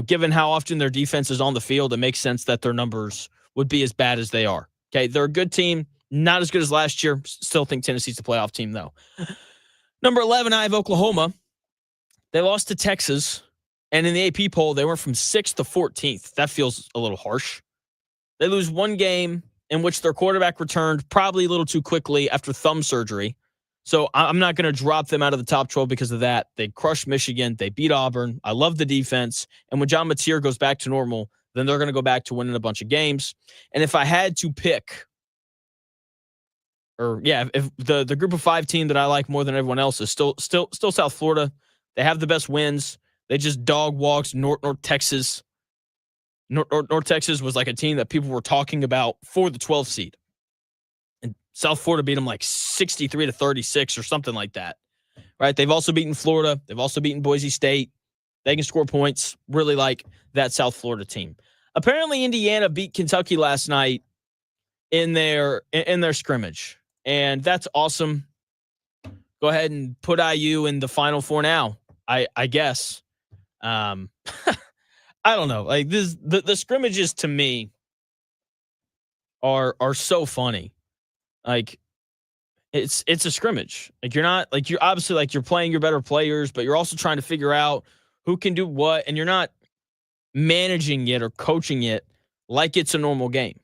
given how often their defense is on the field, it makes sense that their numbers would be as bad as they are. Okay, they're a good team, not as good as last year. Still think Tennessee's a playoff team, though. Number 11, I have Oklahoma. They lost to Texas, and in the AP poll, they went from 6th to 14th. That feels a little harsh. They lose one game in which their quarterback returned probably a little too quickly after thumb surgery. So I'm not going to drop them out of the top 12 because of that. They crushed Michigan. They beat Auburn. I love the defense. And when John Mateer goes back to normal, then they're going to go back to winning a bunch of games. And if I had to pick, if the group of 5 team that I like more than everyone else is still South Florida. They have the best wins. They just dog walked North Texas. North Texas was like a team that people were talking about for the 12th seed. And South Florida beat them like 63-36 or something like that. Right? They've also beaten Florida. They've also beaten Boise State. They can score points. Really like that South Florida team. Apparently, Indiana beat Kentucky last night in their scrimmage. And that's awesome. Go ahead and put IU in the Final Four now, I guess. I don't know. Like the scrimmages to me are so funny. Like it's a scrimmage. Like you're obviously like you're playing your better players, but you're also trying to figure out who can do what, and you're not managing it or coaching it like it's a normal game.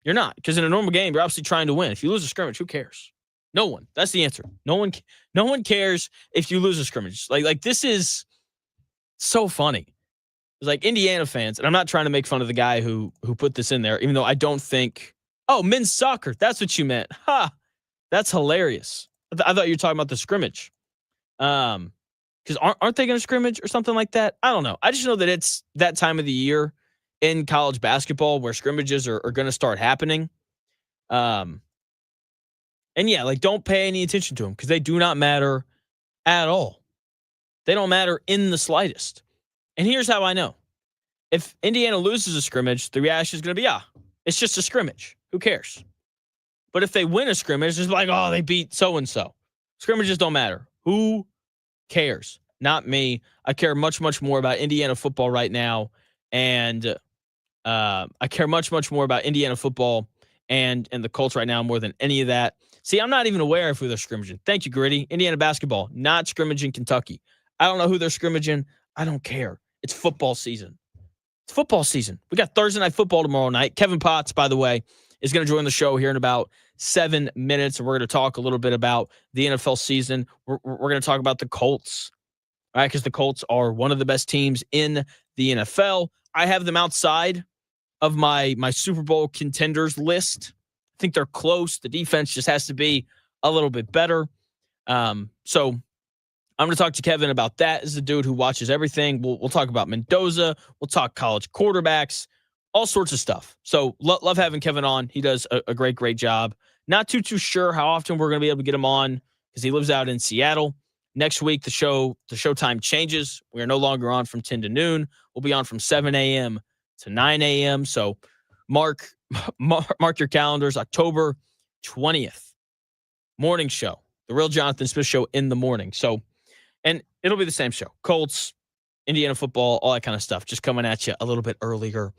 You're not, because in a normal game, you're obviously trying to win. If you lose a scrimmage, who cares? No one. That's the answer. No one cares if you lose a scrimmage. Like this is so funny. It's like Indiana fans, and I'm not trying to make fun of the guy who put this in there, even though I don't think, men's soccer, that's what you meant. Ha! That's hilarious. I thought you were talking about the scrimmage. Because aren't they going to scrimmage or something like that? I don't know. I just know that it's that time of the year in college basketball where scrimmages are going to start happening. And yeah, like don't pay any attention to them because they do not matter at all. They don't matter in the slightest. And here's how I know. If Indiana loses a scrimmage, the reaction is going to be, it's just a scrimmage. Who cares? But if they win a scrimmage, it's like, they beat so-and-so. Scrimmages don't matter. Who cares? Not me. I care much, much more about Indiana football right now. And I care much, much more about Indiana football and the Colts right now more than any of that. See, I'm not even aware of who they're scrimmaging. Thank you, Gritty. Indiana basketball, not scrimmaging Kentucky. I don't know who they're scrimmaging. I don't care. It's football season. It's football season. We got Thursday Night Football tomorrow night. Kevin Potts, by the way, is going to join the show here in about 7 minutes, and we're going to talk a little bit about the NFL season. We're going to talk about the Colts, right? Because the Colts are one of the best teams in the NFL. I have them outside of my Super Bowl contenders list. I think they're close. The defense just has to be a little bit better. So I'm going to talk to Kevin about that. This is a dude who watches everything. We'll talk about Mendoza. We'll talk college quarterbacks, all sorts of stuff. So love having Kevin on. He does a great job. Not too sure how often we're going to be able to get him on because he lives out in Seattle. Next week, the show time changes. We are no longer on from 10 to noon. We'll be on from 7 a.m. to 9 a.m. So mark your calendars. October 20th, morning show. The Real Jonathan Smith Show in the morning. So, and it'll be the same show. Colts, Indiana football, all that kind of stuff, just coming at you a little bit earlier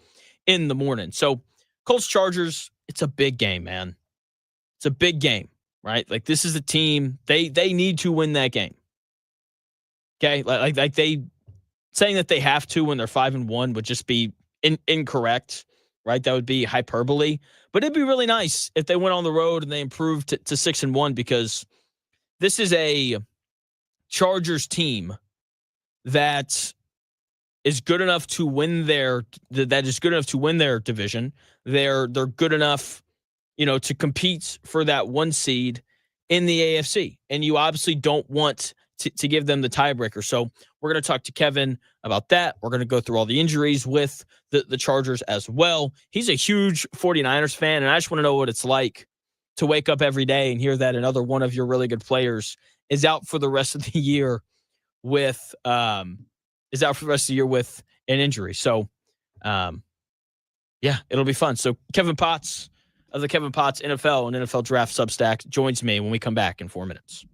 in the morning. So Colts Chargers, it's a big game, man. It's a big game, right? Like, this is a team, they need to win that game. Okay? Like they saying that they have to when they're 5-1 would just be incorrect, right? That would be hyperbole. But it'd be really nice if they went on the road and they improved to 6-1, because this is a Chargers team that is good enough to win their division. They're good enough, to compete for that 1 seed in the AFC. And you obviously don't want to give them the tiebreaker. So we're going to talk to Kevin about that. We're going to go through all the injuries with the Chargers as well. He's a huge 49ers fan, and I just want to know what it's like to wake up every day and hear that another one of your really good players is out for the rest of the year with an injury. So, yeah, it'll be fun. So Kevin Potts of the Kevin Potts NFL and NFL Draft Substack joins me when we come back in 4 minutes.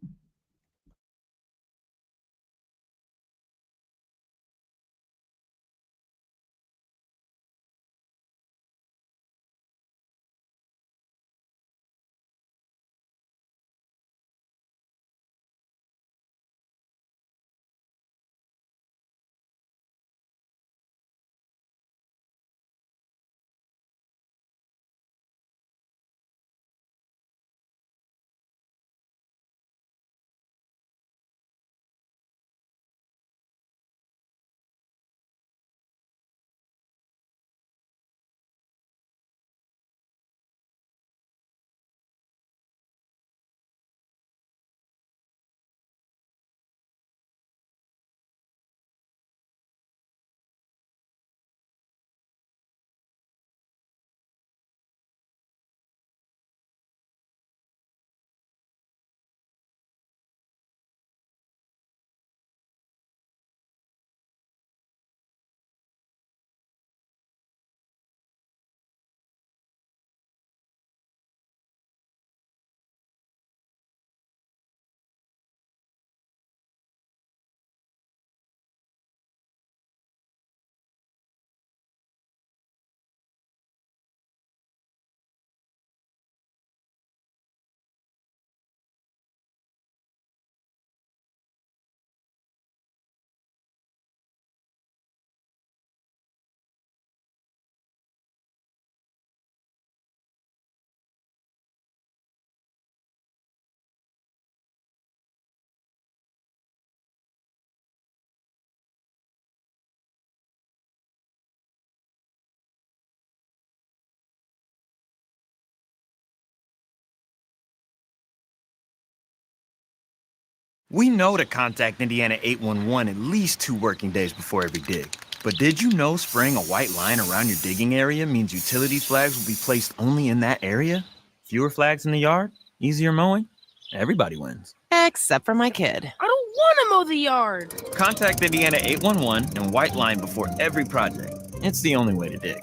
We know to contact Indiana 811 at least 2 working days before every dig. But did you know spraying a white line around your digging area means utility flags will be placed only in that area? Fewer flags in the yard, easier mowing, everybody wins. Except for my kid. I don't want to mow the yard. Contact Indiana 811 and white line before every project. It's the only way to dig.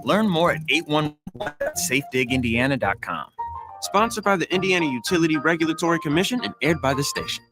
Learn more at 811.safedigindiana.com. Sponsored by the Indiana Utility Regulatory Commission and aired by the station.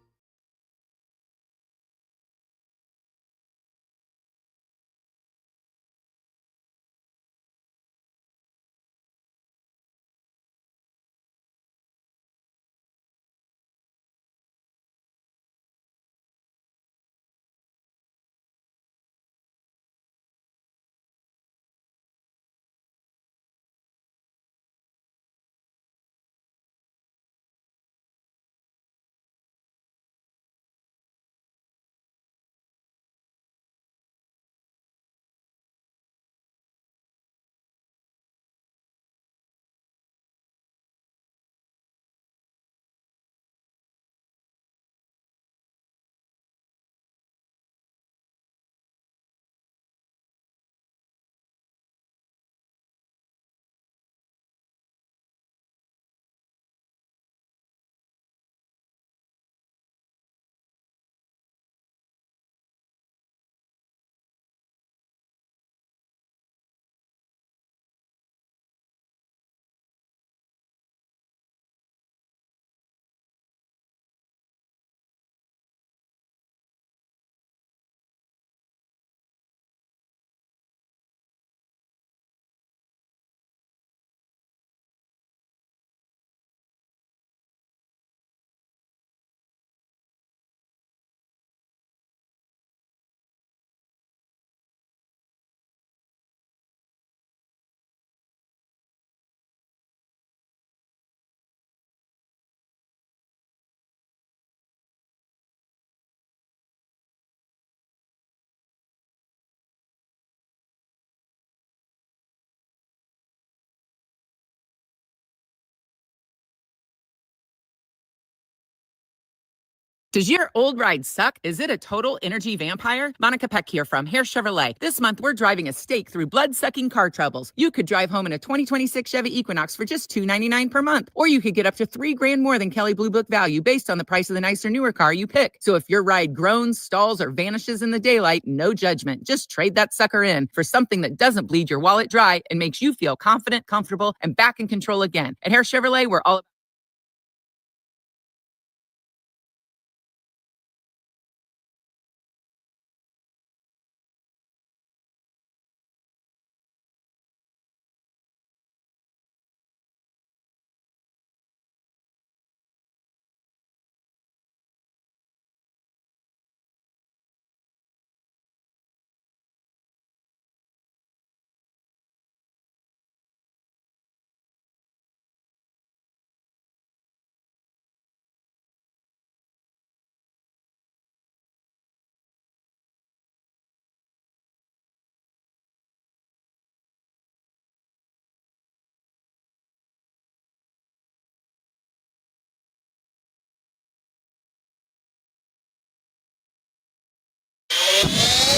Does your old ride suck? Is it a total energy vampire? Monica Peck here from Hare Chevrolet. This month, we're driving a stake through blood-sucking car troubles. You could drive home in a 2026 Chevy Equinox for just $299 per month. Or you could get up to $3,000 more than Kelley Blue Book value based on the price of the nicer, newer car you pick. So if your ride groans, stalls, or vanishes in the daylight, no judgment. Just trade that sucker in for something that doesn't bleed your wallet dry and makes you feel confident, comfortable, and back in control again. At Hare Chevrolet, we're all about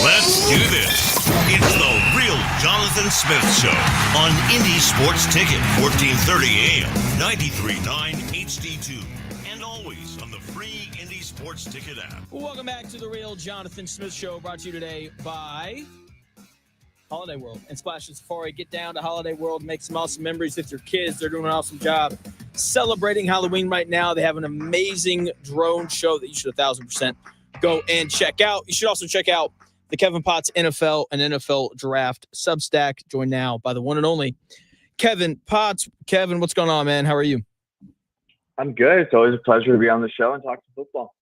Let's do this. It's the Real Jonathan Smith Show on Indy Sports Ticket, 1430 AM, 93.9 HD2, and always on the free Indy Sports Ticket app. Welcome back to the Real Jonathan Smith Show, brought to you today by Holiday World and Splash and Safari. Get down to Holiday World, make some awesome memories with your kids. They're doing an awesome job celebrating Halloween right now. They have an amazing drone show that you should 1,000% go and check out. You should also check out the Kevin Potts NFL and NFL Draft Substack, joined now by the one and only Kevin Potts. Kevin, what's going on, man? How are you? I'm good. It's always a pleasure to be on the show and talk some football.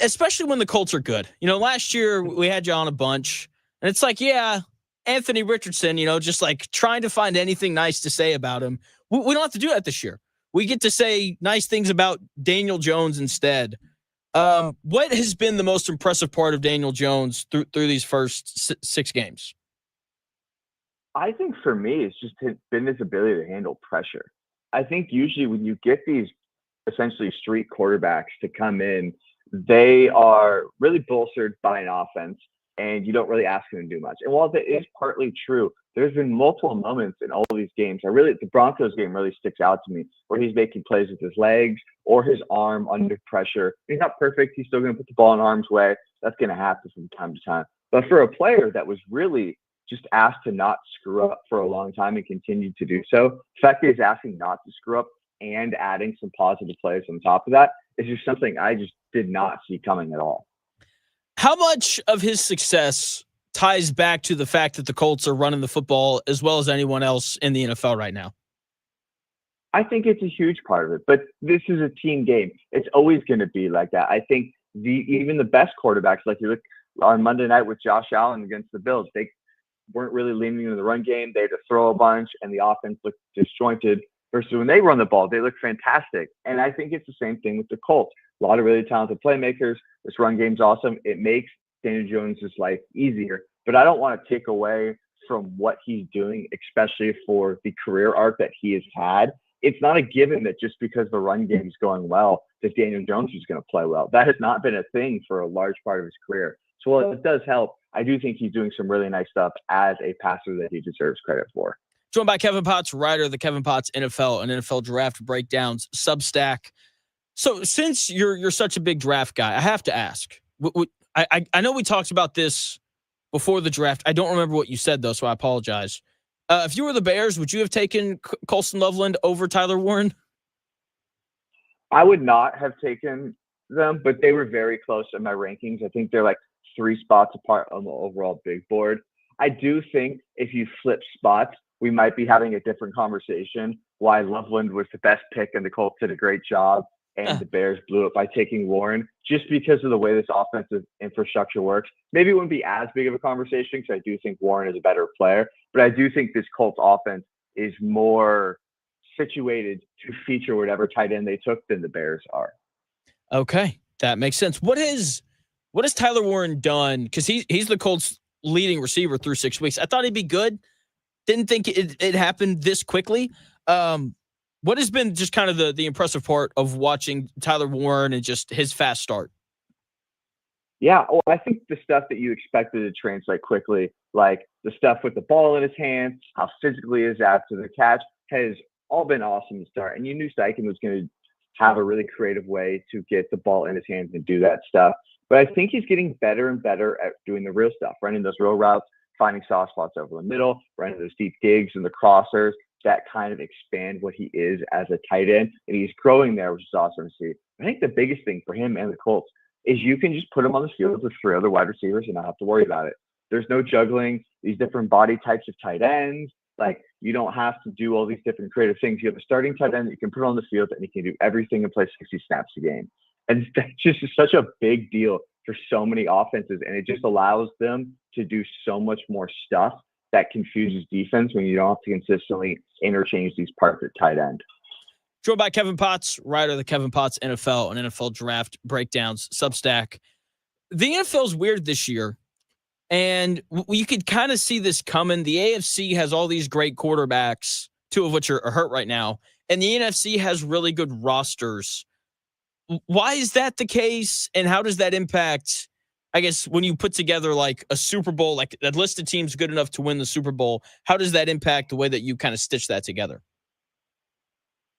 Especially when the Colts are good. You know, last year we had you on a bunch, and it's like, yeah, Anthony Richardson, you know, just like trying to find anything nice to say about him. We don't have to do that this year. We get to say nice things about Daniel Jones instead. What has been the most impressive part of Daniel Jones through these first six games? I think for me, it's just been his ability to handle pressure. I think usually when you get these essentially street quarterbacks to come in, they are really bolstered by an offense, and you don't really ask them to do much. And while that is partly true, there's been multiple moments in all of these games. The Broncos game really sticks out to me, where he's making plays with his legs or his arm under pressure. He's not perfect. He's still going to put the ball in arm's way. That's going to happen from time to time. But for a player that was really just asked to not screw up for a long time and continued to do so, the fact that he's asking not to screw up and adding some positive plays on top of that is just something I just did not see coming at all. How much of his success ties back to the fact that the Colts are running the football as well as anyone else in the NFL right now? I think it's a huge part of it, but this is a team game. It's always going to be like that. I think even the best quarterbacks, like you look on Monday night with Josh Allen against the Bills, they weren't really leaning into the run game. They had to throw a bunch, and the offense looked disjointed. Versus when they run the ball, they look fantastic. And I think it's the same thing with the Colts. A lot of really talented playmakers. This run game's awesome. It makes Daniel Jones' life easier. But I don't want to take away from what he's doing, especially for the career arc that he has had. It's not a given that just because the run game is going well, that Daniel Jones is going to play well. That has not been a thing for a large part of his career. So while it does help, I do think he's doing some really nice stuff as a passer that he deserves credit for. Joined by Kevin Potts, writer of the Kevin Potts NFL and NFL Draft Breakdowns Substack. So since you're such a big draft guy, I have to ask. I know we talked about this before the draft. I don't remember what you said, though, so I apologize. If you were the Bears, would you have taken Colston Loveland over Tyler Warren? I would not have taken them, but they were very close in my rankings. I think they're like 3 spots apart on the overall big board. I do think if you flip spots, we might be having a different conversation why Loveland was the best pick and the Colts did a great job and the Bears blew it by taking Warren, just because of the way this offensive infrastructure works. Maybe it wouldn't be as big of a conversation because I do think Warren is a better player, but I do think this Colts offense is more situated to feature whatever tight end they took than the Bears are. Okay, that makes sense. What has Tyler Warren done? Because he's the Colts' leading receiver through 6 weeks. I thought he'd be good. Didn't think it happened this quickly. What has been just kind of the impressive part of watching Tyler Warren and just his fast start? Yeah, well, I think the stuff that you expected to translate quickly, like the stuff with the ball in his hands, how physically he is after the catch, has all been awesome to start. And you knew Steichen was going to have a really creative way to get the ball in his hands and do that stuff. But I think he's getting better and better at doing the real stuff, running those real routes, finding soft spots over the middle, running those deep digs and the crossers that kind of expand what he is as a tight end. And he's growing there, which is awesome to see. I think the biggest thing for him and the Colts is you can just put him on the field with 3 other wide receivers and not have to worry about it. There's no juggling these different body types of tight ends. Like, you don't have to do all these different creative things. You have a starting tight end that you can put on the field and he can do everything and play 60 snaps a game. And that's just such a big deal for so many offenses. And it just allows them to do so much more stuff that confuses defense when you don't have to consistently interchange these parts at tight end. Joined by Kevin Potts, writer of the Kevin Potts NFL and NFL Draft Breakdowns Substack. The NFL is weird this year, and you could kind of see this coming. The AFC has all these great quarterbacks, 2 of which are hurt right now, and the NFC has really good rosters. Why is that the case, and how does that impact, I guess, when you put together like a Super Bowl, like that list of teams good enough to win the Super Bowl, how does that impact the way that you kind of stitch that together?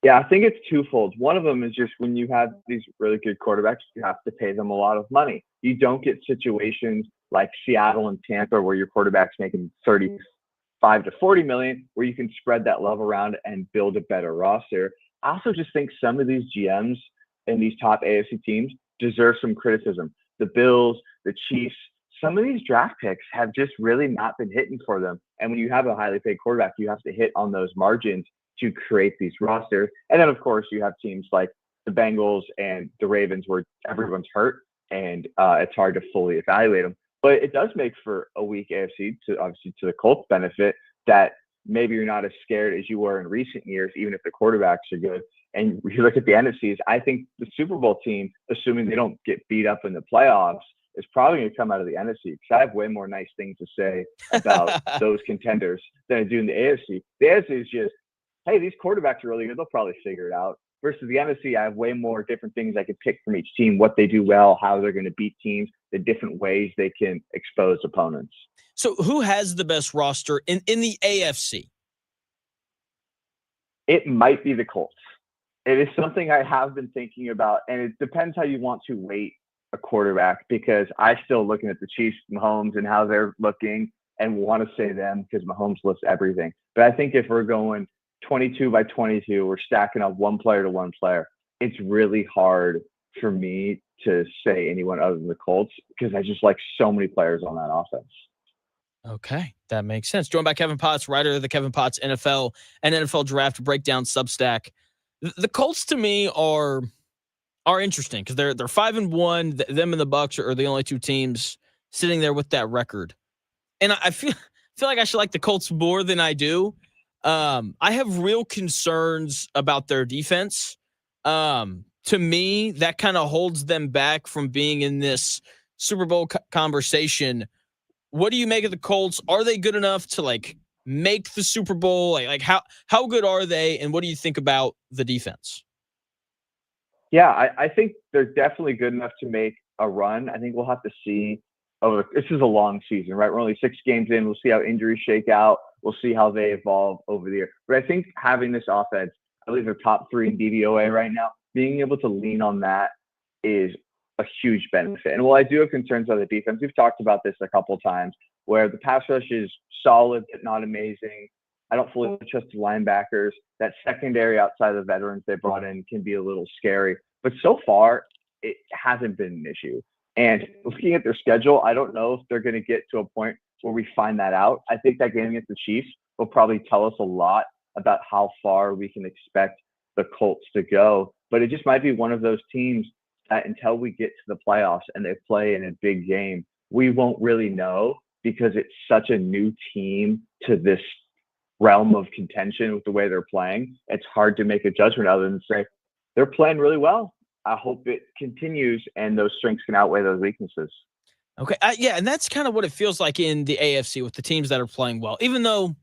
Yeah, I think it's twofold. One of them is just when you have these really good quarterbacks, you have to pay them a lot of money. You don't get situations like Seattle and Tampa where your quarterback's making 35 to 40 million, where you can spread that love around and build a better roster. I also just think some of these GMs and these top AFC teams deserve some criticism. The Bills, the Chiefs, some of these draft picks have just really not been hitting for them. And when you have a highly paid quarterback, you have to hit on those margins to create these rosters. And then, of course, you have teams like the Bengals and the Ravens where everyone's hurt and it's hard to fully evaluate them. But it does make for a weak AFC, to obviously to the Colts' benefit, that maybe you're not as scared as you were in recent years, even if the quarterbacks are good. And you look at the NFCs, I think the Super Bowl team, assuming they don't get beat up in the playoffs, is probably going to come out of the NFC, because I have way more nice things to say about those contenders than I do in the AFC. The AFC is just, hey, these quarterbacks are really good. They'll probably figure it out. Versus the NFC, I have way more different things I could pick from each team, what they do well, how they're going to beat teams, the different ways they can expose opponents. So who has the best roster in the AFC? It might be the Colts. It is something I have been thinking about, and it depends how you want to weight a quarterback, because I still looking at the Chiefs, Mahomes, and how they're looking and want to say them because Mahomes lifts everything. But I think if we're going 22 by 22, we're stacking up one player to one player, it's really hard for me to say anyone other than the Colts, because I just like so many players on that offense. Okay, that makes sense. Joined by Kevin Potts, writer of the Kevin Potts NFL and NFL Draft Breakdown Substack. The Colts to me are interesting because they're 5-1. Them and the Bucs are the only 2 teams sitting there with that record, and I feel like I should like the Colts more than I do. I have real concerns about their defense. To me, that kind of holds them back from being in this Super Bowl conversation. What do you make of the Colts? Are they good enough to like make the Super Bowl? Like how good are they? And what do you think about the defense? Yeah, I think they're definitely good enough to make a run. I think we'll have to see. This is a long season, right? We're only 6 games in. We'll see how injuries shake out. We'll see how they evolve over the year. But I think having this offense, I believe they're top 3 in DVOA right now, being able to lean on that is a huge benefit. And while I do have concerns about the defense, we've talked about this a couple of times, where the pass rush is solid but not amazing. I don't fully trust the linebackers. That secondary outside of the veterans they brought in can be a little scary. But so far, it hasn't been an issue. And looking at their schedule, I don't know if they're going to get to a point where we find that out. I think that game against the Chiefs will probably tell us a lot about how far we can expect the Colts to go. But it just might be one of those teams that until we get to the playoffs and they play in a big game, we won't really know, because it's such a new team to this realm of contention with the way they're playing. It's hard to make a judgment other than say they're playing really well. I hope it continues and those strengths can outweigh those weaknesses. Okay. Yeah. And that's kind of what it feels like in the AFC with the teams that are playing well, even though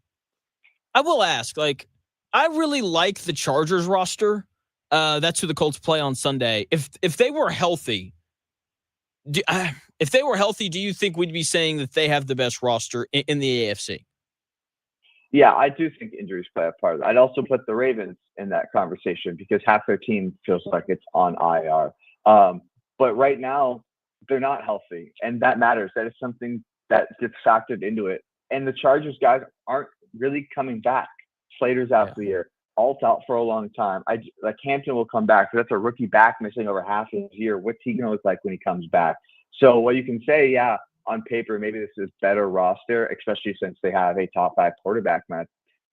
I will ask, like, I really like the Chargers roster. That's who the Colts play on Sunday. If they were healthy, do you think we'd be saying that they have the best roster in the AFC? Yeah, I do think injuries play a part of it. I'd also put the Ravens in that conversation because half their team feels like it's on IR. But right now, they're not healthy, and that matters. That is something that gets factored into it. And the Chargers guys aren't really coming back. Slater's out for the year. Alt's out for a long time. Like Hampton will come back, but that's a rookie back missing over half his year. What's he going to look like when he comes back? So what you can say, yeah, on paper, maybe this is better roster, especially since they have a top 5 quarterback, in my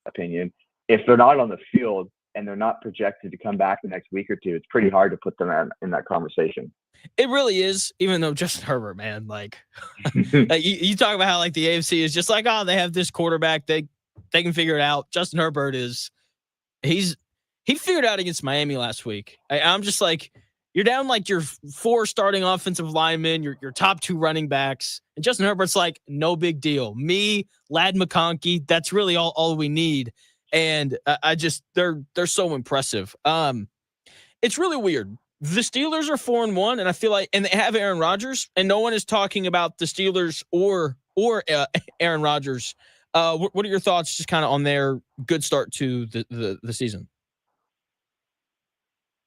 opinion. If they're not on the field and they're not projected to come back the next week or two, it's pretty hard to put them in that conversation. It really is, even though Justin Herbert, man, like you talk about how like the AFC is just like, oh, they have this quarterback, they can figure it out. Justin Herbert he figured out against Miami last week. I'm just like, you're down like your 4 starting offensive linemen, your top 2 running backs, and Justin Herbert's like, no big deal. Me, Lad McConkey, that's really all we need. And they're so impressive. It's really weird. The Steelers are 4-1, and I feel like, and they have Aaron Rodgers, and no one is talking about the Steelers or Aaron Rodgers. What are your thoughts, just kind of on their good start to the season?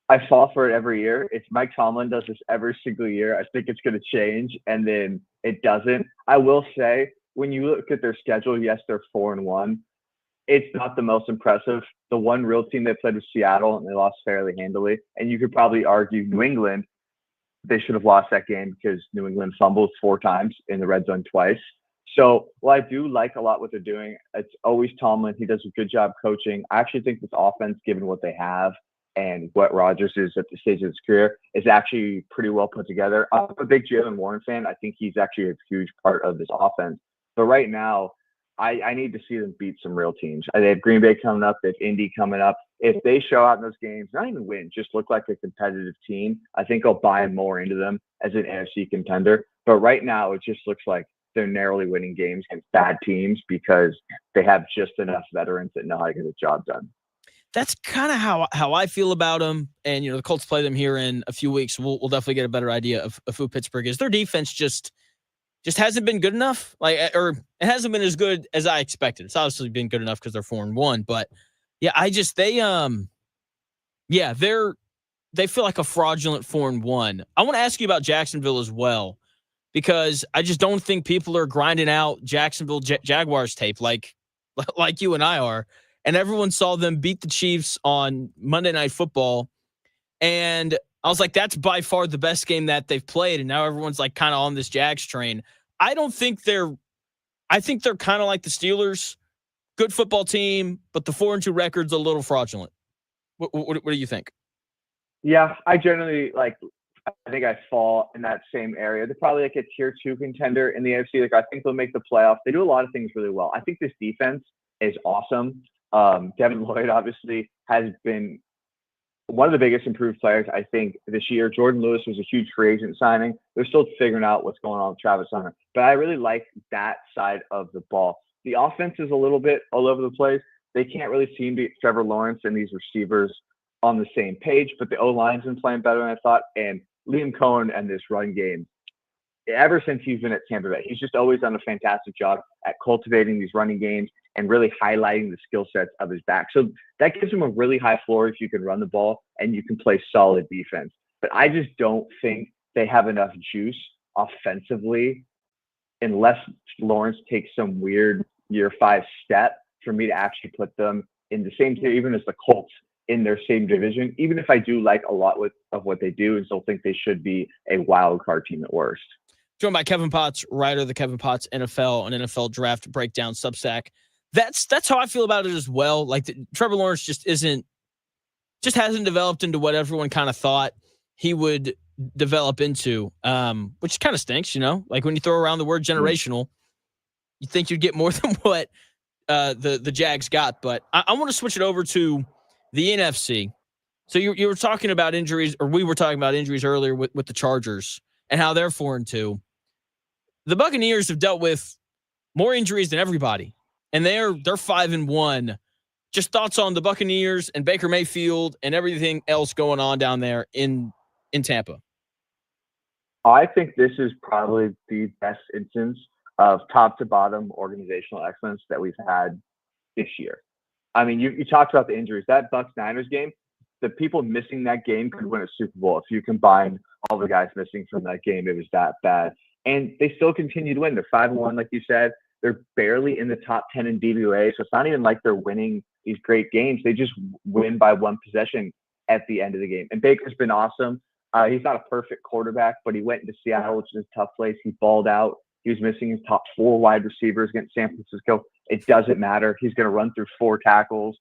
I fall for it every year. It's Mike Tomlin does this every single year. I think it's going to change, and then it doesn't. I will say, when you look at their schedule, yes, they're 4-1. It's not the most impressive. The one real team they played was Seattle, and they lost fairly handily. And you could probably argue New England, they should have lost that game because New England fumbled 4 times in the red zone twice. So while I do like a lot what they're doing, it's always Tomlin. He does a good job coaching. I actually think this offense, given what they have and what Rodgers is at the stage of his career, is actually pretty well put together. I'm a big Jalen Warren fan. I think he's actually a huge part of this offense. But right now, I need to see them beat some real teams. They have Green Bay coming up. They have Indy coming up. If they show out in those games, not even win, just look like a competitive team, I think I'll buy more into them as an NFC contender. But right now, it just looks like they're narrowly winning games against bad teams because they have just enough veterans that know how to get the job done. That's kind of how I feel about them. And, the Colts play them here in a few weeks. We'll definitely get a better idea of who Pittsburgh is. Their defense just hasn't been good enough. Or it hasn't been as good as I expected. It's obviously been good enough because they're 4-1. But yeah, they feel like a fraudulent 4-1. I want to ask you about Jacksonville as well, because I just don't think people are grinding out Jacksonville Jaguars tape like you and I are. And everyone saw them beat the Chiefs on Monday Night Football. And I was like, that's by far the best game that they've played. And now everyone's like kind of on this Jags train. I think they're kind of like the Steelers. Good football team, but the 4-2 record's a little fraudulent. What do you think? Yeah, I generally I think I fall in that same area. They're probably like a tier 2 contender in the AFC. I think they'll make the playoffs. They do a lot of things really well. I think this defense is awesome. Devin Lloyd obviously has been one of the biggest improved players, I think, this year. Jordan Lewis was a huge free agent signing. They're still figuring out what's going on with Travis Hunter. But I really like that side of the ball. The offense is a little bit all over the place. They can't really seem to get Trevor Lawrence and these receivers on the same page, but the O-line's been playing better than I thought. And Liam Cohen and this run game, ever since he's been at Tampa Bay, he's just always done a fantastic job at cultivating these running games and really highlighting the skill sets of his back. So that gives him a really high floor if you can run the ball and you can play solid defense. But I just don't think they have enough juice offensively unless Lawrence takes some weird year 5 step for me to actually put them in the same tier, even as the Colts in their same division, even if I do like a lot of what they do and still think they should be a wild card team at worst. Joined by Kevin Potts, writer of the Kevin Potts NFL and NFL Draft Breakdown Substack. That's how I feel about it as well. Trevor Lawrence just hasn't developed into what everyone kind of thought he would develop into, which kind of stinks, when you throw around the word generational, you think you'd get more than what the Jags got. But I want to switch it over to the NFC. So you were talking about injuries, or we were talking about injuries earlier with the Chargers and how they're 4-2. The Buccaneers have dealt with more injuries than everybody, and they're 5-1 just thoughts on the Buccaneers and Baker Mayfield and everything else going on down there in Tampa. I think this is probably the best instance of top to bottom organizational excellence that we've had this year. I mean, you talked about the injuries. That Bucs-Niners game, the people missing that game could win a Super Bowl. If you combine all the guys missing from that game, it was that bad. And they still continue to win. They're 5-1, like you said. They're barely in the top 10 in DVOA. So it's not even like they're winning these great games. They just win by one possession at the end of the game. And Baker's been awesome. He's not a perfect quarterback, but he went into Seattle, which is a tough place. He balled out. He was missing his top 4 wide receivers against San Francisco. It doesn't matter. He's going to run through 4 tackles,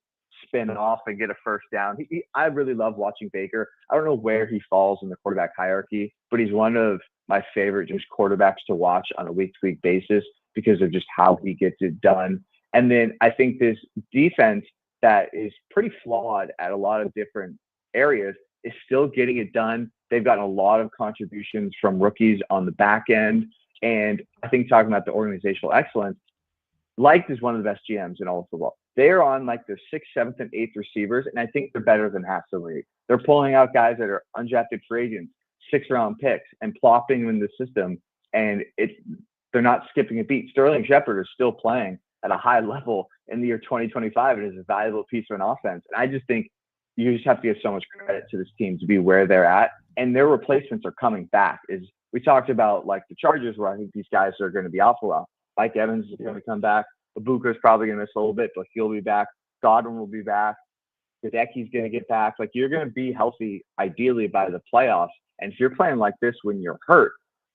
spin off, and get a first down. I really love watching Baker. I don't know where he falls in the quarterback hierarchy, but he's one of my favorite just quarterbacks to watch on a week-to-week basis because of just how he gets it done. And then I think this defense that is pretty flawed at a lot of different areas is still getting it done. They've gotten a lot of contributions from rookies on the back end. And I think talking about the organizational excellence, Liked is one of the best GMs in all of football. They're on like their 6th, 7th, and 8th receivers, and I think they're better than half the league. They're pulling out guys that are undrafted free agents, 6th-round picks, and plopping them in the system, and they're not skipping a beat. Sterling Shepard is still playing at a high level in the year 2025 and is a valuable piece of an offense. And I just think you just have to give so much credit to this team to be where they're at, and their replacements are coming back. We talked about like the Chargers, where I think these guys are going to be out for a while. Mike Evans is going to come back. Ibuka is probably going to miss a little bit, but he'll be back. Godwin will be back. Gadecki's going to get back. Like, you're going to be healthy, ideally, by the playoffs. And if you're playing like this when you're hurt,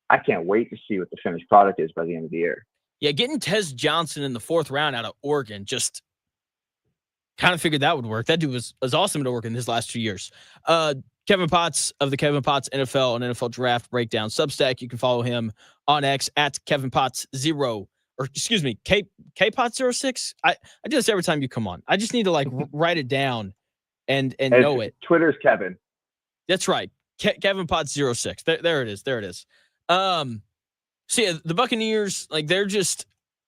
I can't wait to see what the finished product is by the end of the year. Yeah, getting Tez Johnson in the 4th round out of Oregon, just kind of figured that would work. That dude was awesome at Oregon his last 2 years. Kevin Potts of the Kevin Potts NFL and NFL Draft Breakdown Substack. You can follow him on X at Kevin Potts 0, or excuse me, K Potts 06. I do this every time you come on. I just need to like write it down and know it. Twitter's Kevin. That's right. Kevin Potts 06. There it is. There it is. So yeah, the Buccaneers, like, they're just,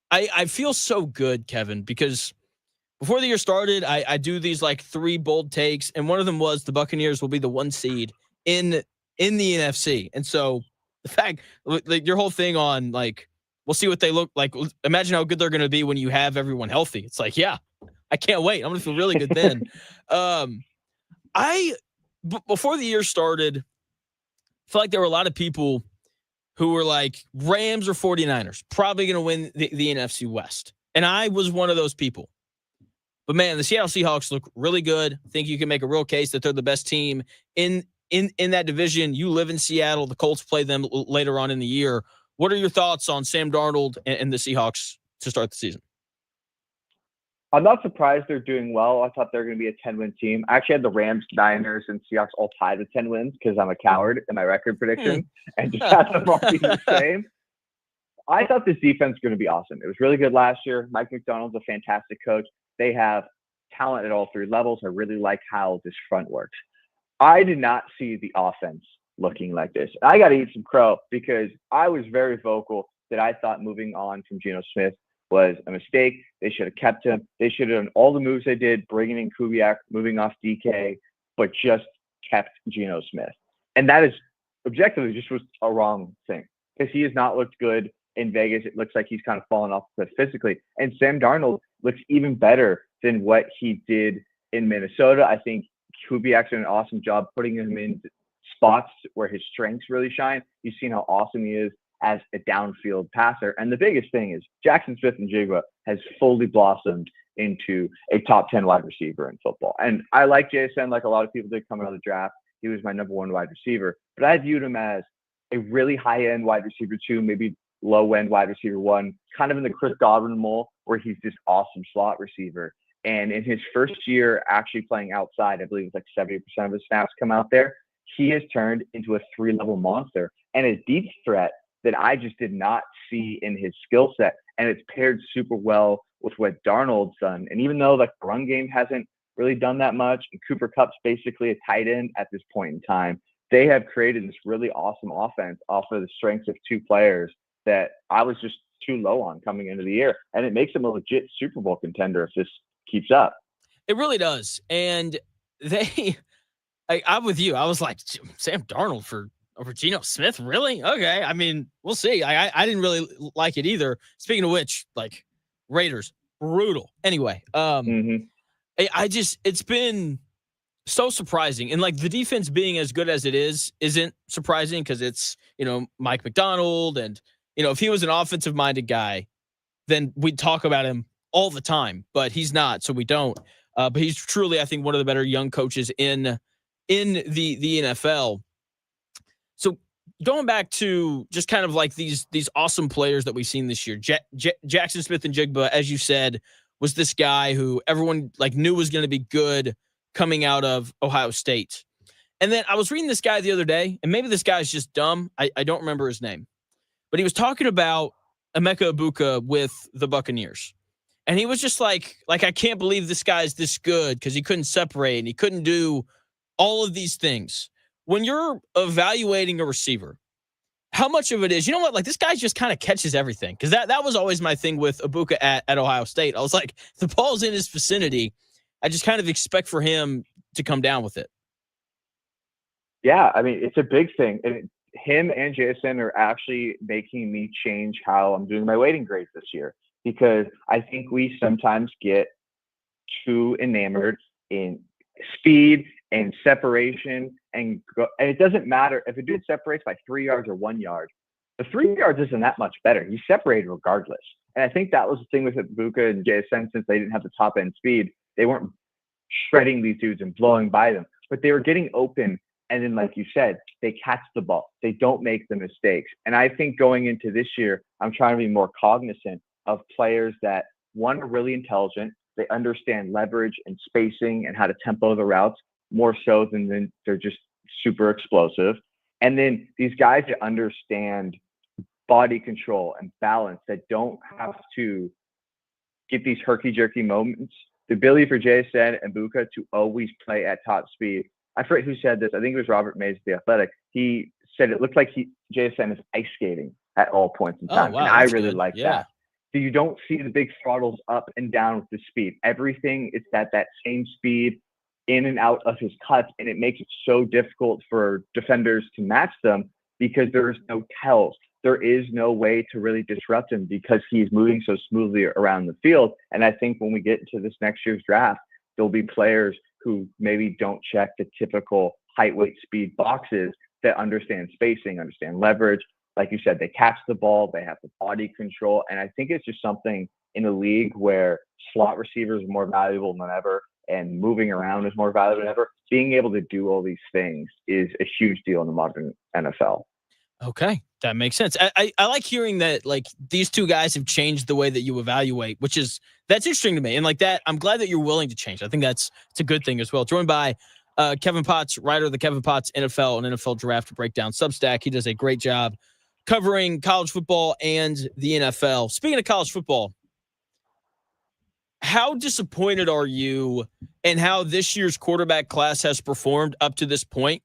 I feel so good, Kevin, because before the year started, I do these like 3 bold takes, and one of them was the Buccaneers will be the 1 seed in the NFC. And so the fact, like, your whole thing on like, we'll see what they look like. Imagine how good they're going to be when you have everyone healthy. It's like, yeah, I can't wait. I'm going to feel really good then. Before the year started, I feel like there were a lot of people who were like, Rams or 49ers, probably going to win the NFC West. And I was one of those people. But man, the Seattle Seahawks look really good. I think you can make a real case that they're the best team in that division. You live in Seattle. The Colts play them later on in the year. What are your thoughts on Sam Darnold and the Seahawks to start the season? I'm not surprised they're doing well. I thought they were going to be a 10-win team. I actually had the Rams, Niners, and Seahawks all tied with 10 wins because I'm a coward in my record prediction and just had them all be the same. I thought this defense was going to be awesome. It was really good last year. Mike McDonald's a fantastic coach. They have talent at all 3 levels. I really like how this front works. I did not see the offense looking like this. I got to eat some crow because I was very vocal that I thought moving on from Geno Smith was a mistake. They should have kept him. They should have done all the moves they did, bringing in Kubiak, moving off DK, but just kept Geno Smith. And that is objectively just was a wrong thing because he has not looked good in Vegas. It looks like he's kind of fallen off the cliff physically. And Sam Darnold looks even better than what he did in Minnesota. I think Kubiak's done an awesome job putting him in spots where his strengths really shine. You've seen how awesome he is as a downfield passer. And the biggest thing is Jackson Smith-Njigba has fully blossomed into a top 10 wide receiver in football. And I like JSN like a lot of people did coming out of the draft. He was my number 1 wide receiver, but I viewed him as a really high-end wide receiver 2, maybe low-end wide receiver 1, kind of in the Chris Godwin mold where he's this awesome slot receiver. And in his first year actually playing outside, I believe it's like 70% of his snaps come out there, he has turned into a 3-level monster and a deep threat that I just did not see in his skill set. And it's paired super well with what Darnold's done. And even though like the run game hasn't really done that much, and Cooper Kupp's basically a tight end at this point in time, they have created this really awesome offense off of the strengths of 2 players that I was just too low on coming into the year. And it makes them a legit Super Bowl contender if this keeps up. It really does. And they, I'm with you. I was like, Sam Darnold for over Geno Smith? Really? Okay. I mean, we'll see. I didn't really like it either. Speaking of which, like Raiders, brutal. Anyway, I just, it's been so surprising. And like the defense being as good as it isn't surprising because it's, Mike McDonald. And, if he was an offensive minded guy, then we'd talk about him all the time, but he's not. So we don't. But he's truly, I think, one of the better young coaches in the NFL. So going back to just kind of like these awesome players that we've seen this year, Jackson Smith and Jigba, as you said, was this guy who everyone like knew was going to be good coming out of Ohio State. And then I was reading this guy the other day, and maybe this guy's just dumb. I don't remember his name, but he was talking about Emeka Ibuka with the Buccaneers. And he was just like I can't believe this guy's this good because he couldn't separate and he couldn't do all of these things. When you're evaluating a receiver, how much of it is, like this guy just kind of catches everything? Because that was always my thing with Ibuka at Ohio State. I was like, if the ball's in his vicinity, I just kind of expect for him to come down with it. Yeah, I mean, it's a big thing. And him and Jason are actually making me change how I'm doing my weighting grades this year, because I think we sometimes get too enamored in speed and separation, and it doesn't matter if a dude separates by 3 yards or 1 yard. The 3 yards isn't that much better. He separated regardless. And I think that was the thing with Ibuka and JSN, since they didn't have the top end speed, they weren't shredding these dudes and blowing by them, but they were getting open. And then, like you said, they catch the ball. They don't make the mistakes. And I think going into this year, I'm trying to be more cognizant of players that, one, are really intelligent. They understand leverage and spacing and how to tempo the routes more so than they're just super explosive. And then these guys that understand body control and balance, that don't have to get these herky-jerky moments. The ability for JSN and Ibuka to always play at top speed. I forget who said this. I think it was Robert Mays, The Athletic. He said it looked like JSN is ice skating at all points in time. Oh, wow, and I really good. like that. So you don't see the big throttles up and down with the speed. Everything is at that same speed, in and out of his cuts, and it makes it so difficult for defenders to match them because there's no tells. There is no way to really disrupt him because he's moving so smoothly around the field. And I think when we get into this next year's draft, there'll be players who maybe don't check the typical height, weight, speed boxes that understand spacing, understand leverage. Like you said, they catch the ball, they have the body control. And I think it's just something in a league where slot receivers are more valuable than ever and moving around is more valuable than ever. Being able to do all these things is a huge deal in the modern NFL. Okay, that makes sense. I like hearing that, like, these two guys have changed the way that you evaluate, that's interesting to me. And like that, I'm glad that you're willing to change. I think it's a good thing as well. Joined by Kevin Potts, writer of the Kevin Potts NFL and NFL Draft Breakdown Substack. He does a great job covering college football and the NFL. Speaking of college football, how disappointed are you in how this year's quarterback class has performed up to this point?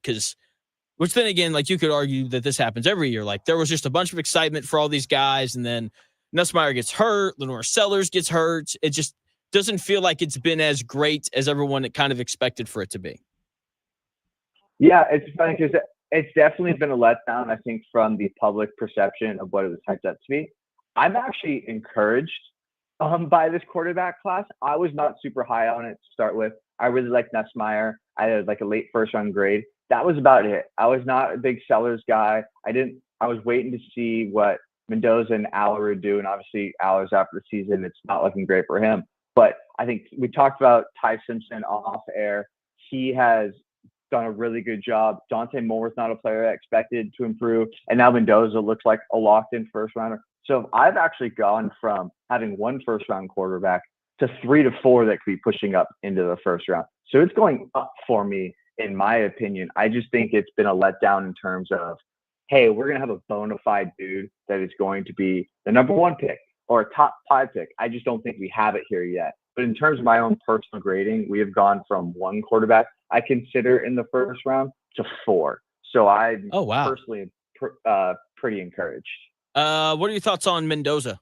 Which then again, like, you could argue that this happens every year. Like, there was just a bunch of excitement for all these guys, and then Nussmeier gets hurt, Lenore Sellers gets hurt. It just doesn't feel like it's been as great as everyone kind of expected for it to be. Yeah, it's funny because it's definitely been a letdown, I think, from the public perception of what it was hyped up to be. I'm actually encouraged by this quarterback class. I was not super high on it to start with. I really liked Nussmeier. I had like a late first round grade. That was about it. I was not a big Sellers guy. I was waiting to see what Mendoza and Aller would do. And obviously Aller's after the season, it's not looking great for him. But I think we talked about Ty Simpson off air. He has done a really good job. Dante Moore's not a player I expected to improve. And now Mendoza looks like a locked in first rounder. So I've actually gone from having one first round quarterback to 3 to 4 that could be pushing up into the first round. So it's going up for me, in my opinion. I just think it's been a letdown in terms of, hey, we're going to have a bona fide dude that is going to be the number 1 pick or a top 5 pick. I just don't think we have it here yet. But in terms of my own personal grading, we have gone from 1 quarterback I consider in the first round to 4. So I'm personally pretty encouraged. What are your thoughts on Mendoza?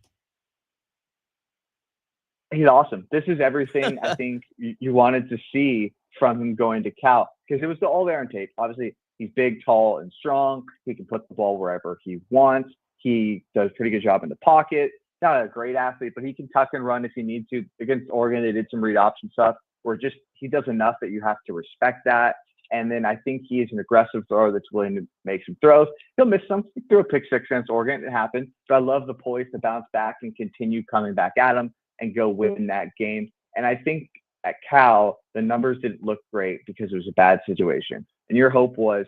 He's awesome. This is everything I think you wanted to see from him going to Cal, because it was all there on tape. Obviously, he's big, tall, and strong. He can put the ball wherever he wants. He does a pretty good job in the pocket. Not a great athlete, but he can tuck and run if he needs to. Against Oregon, they did some read option stuff where just he does enough that you have to respect that. And then I think he is an aggressive thrower that's willing to make some throws. He'll miss some. He threw a pick six against Oregon. It happened. But I love the poise to bounce back and continue coming back at him and go win that game. And I think at Cal, the numbers didn't look great because it was a bad situation. And your hope was,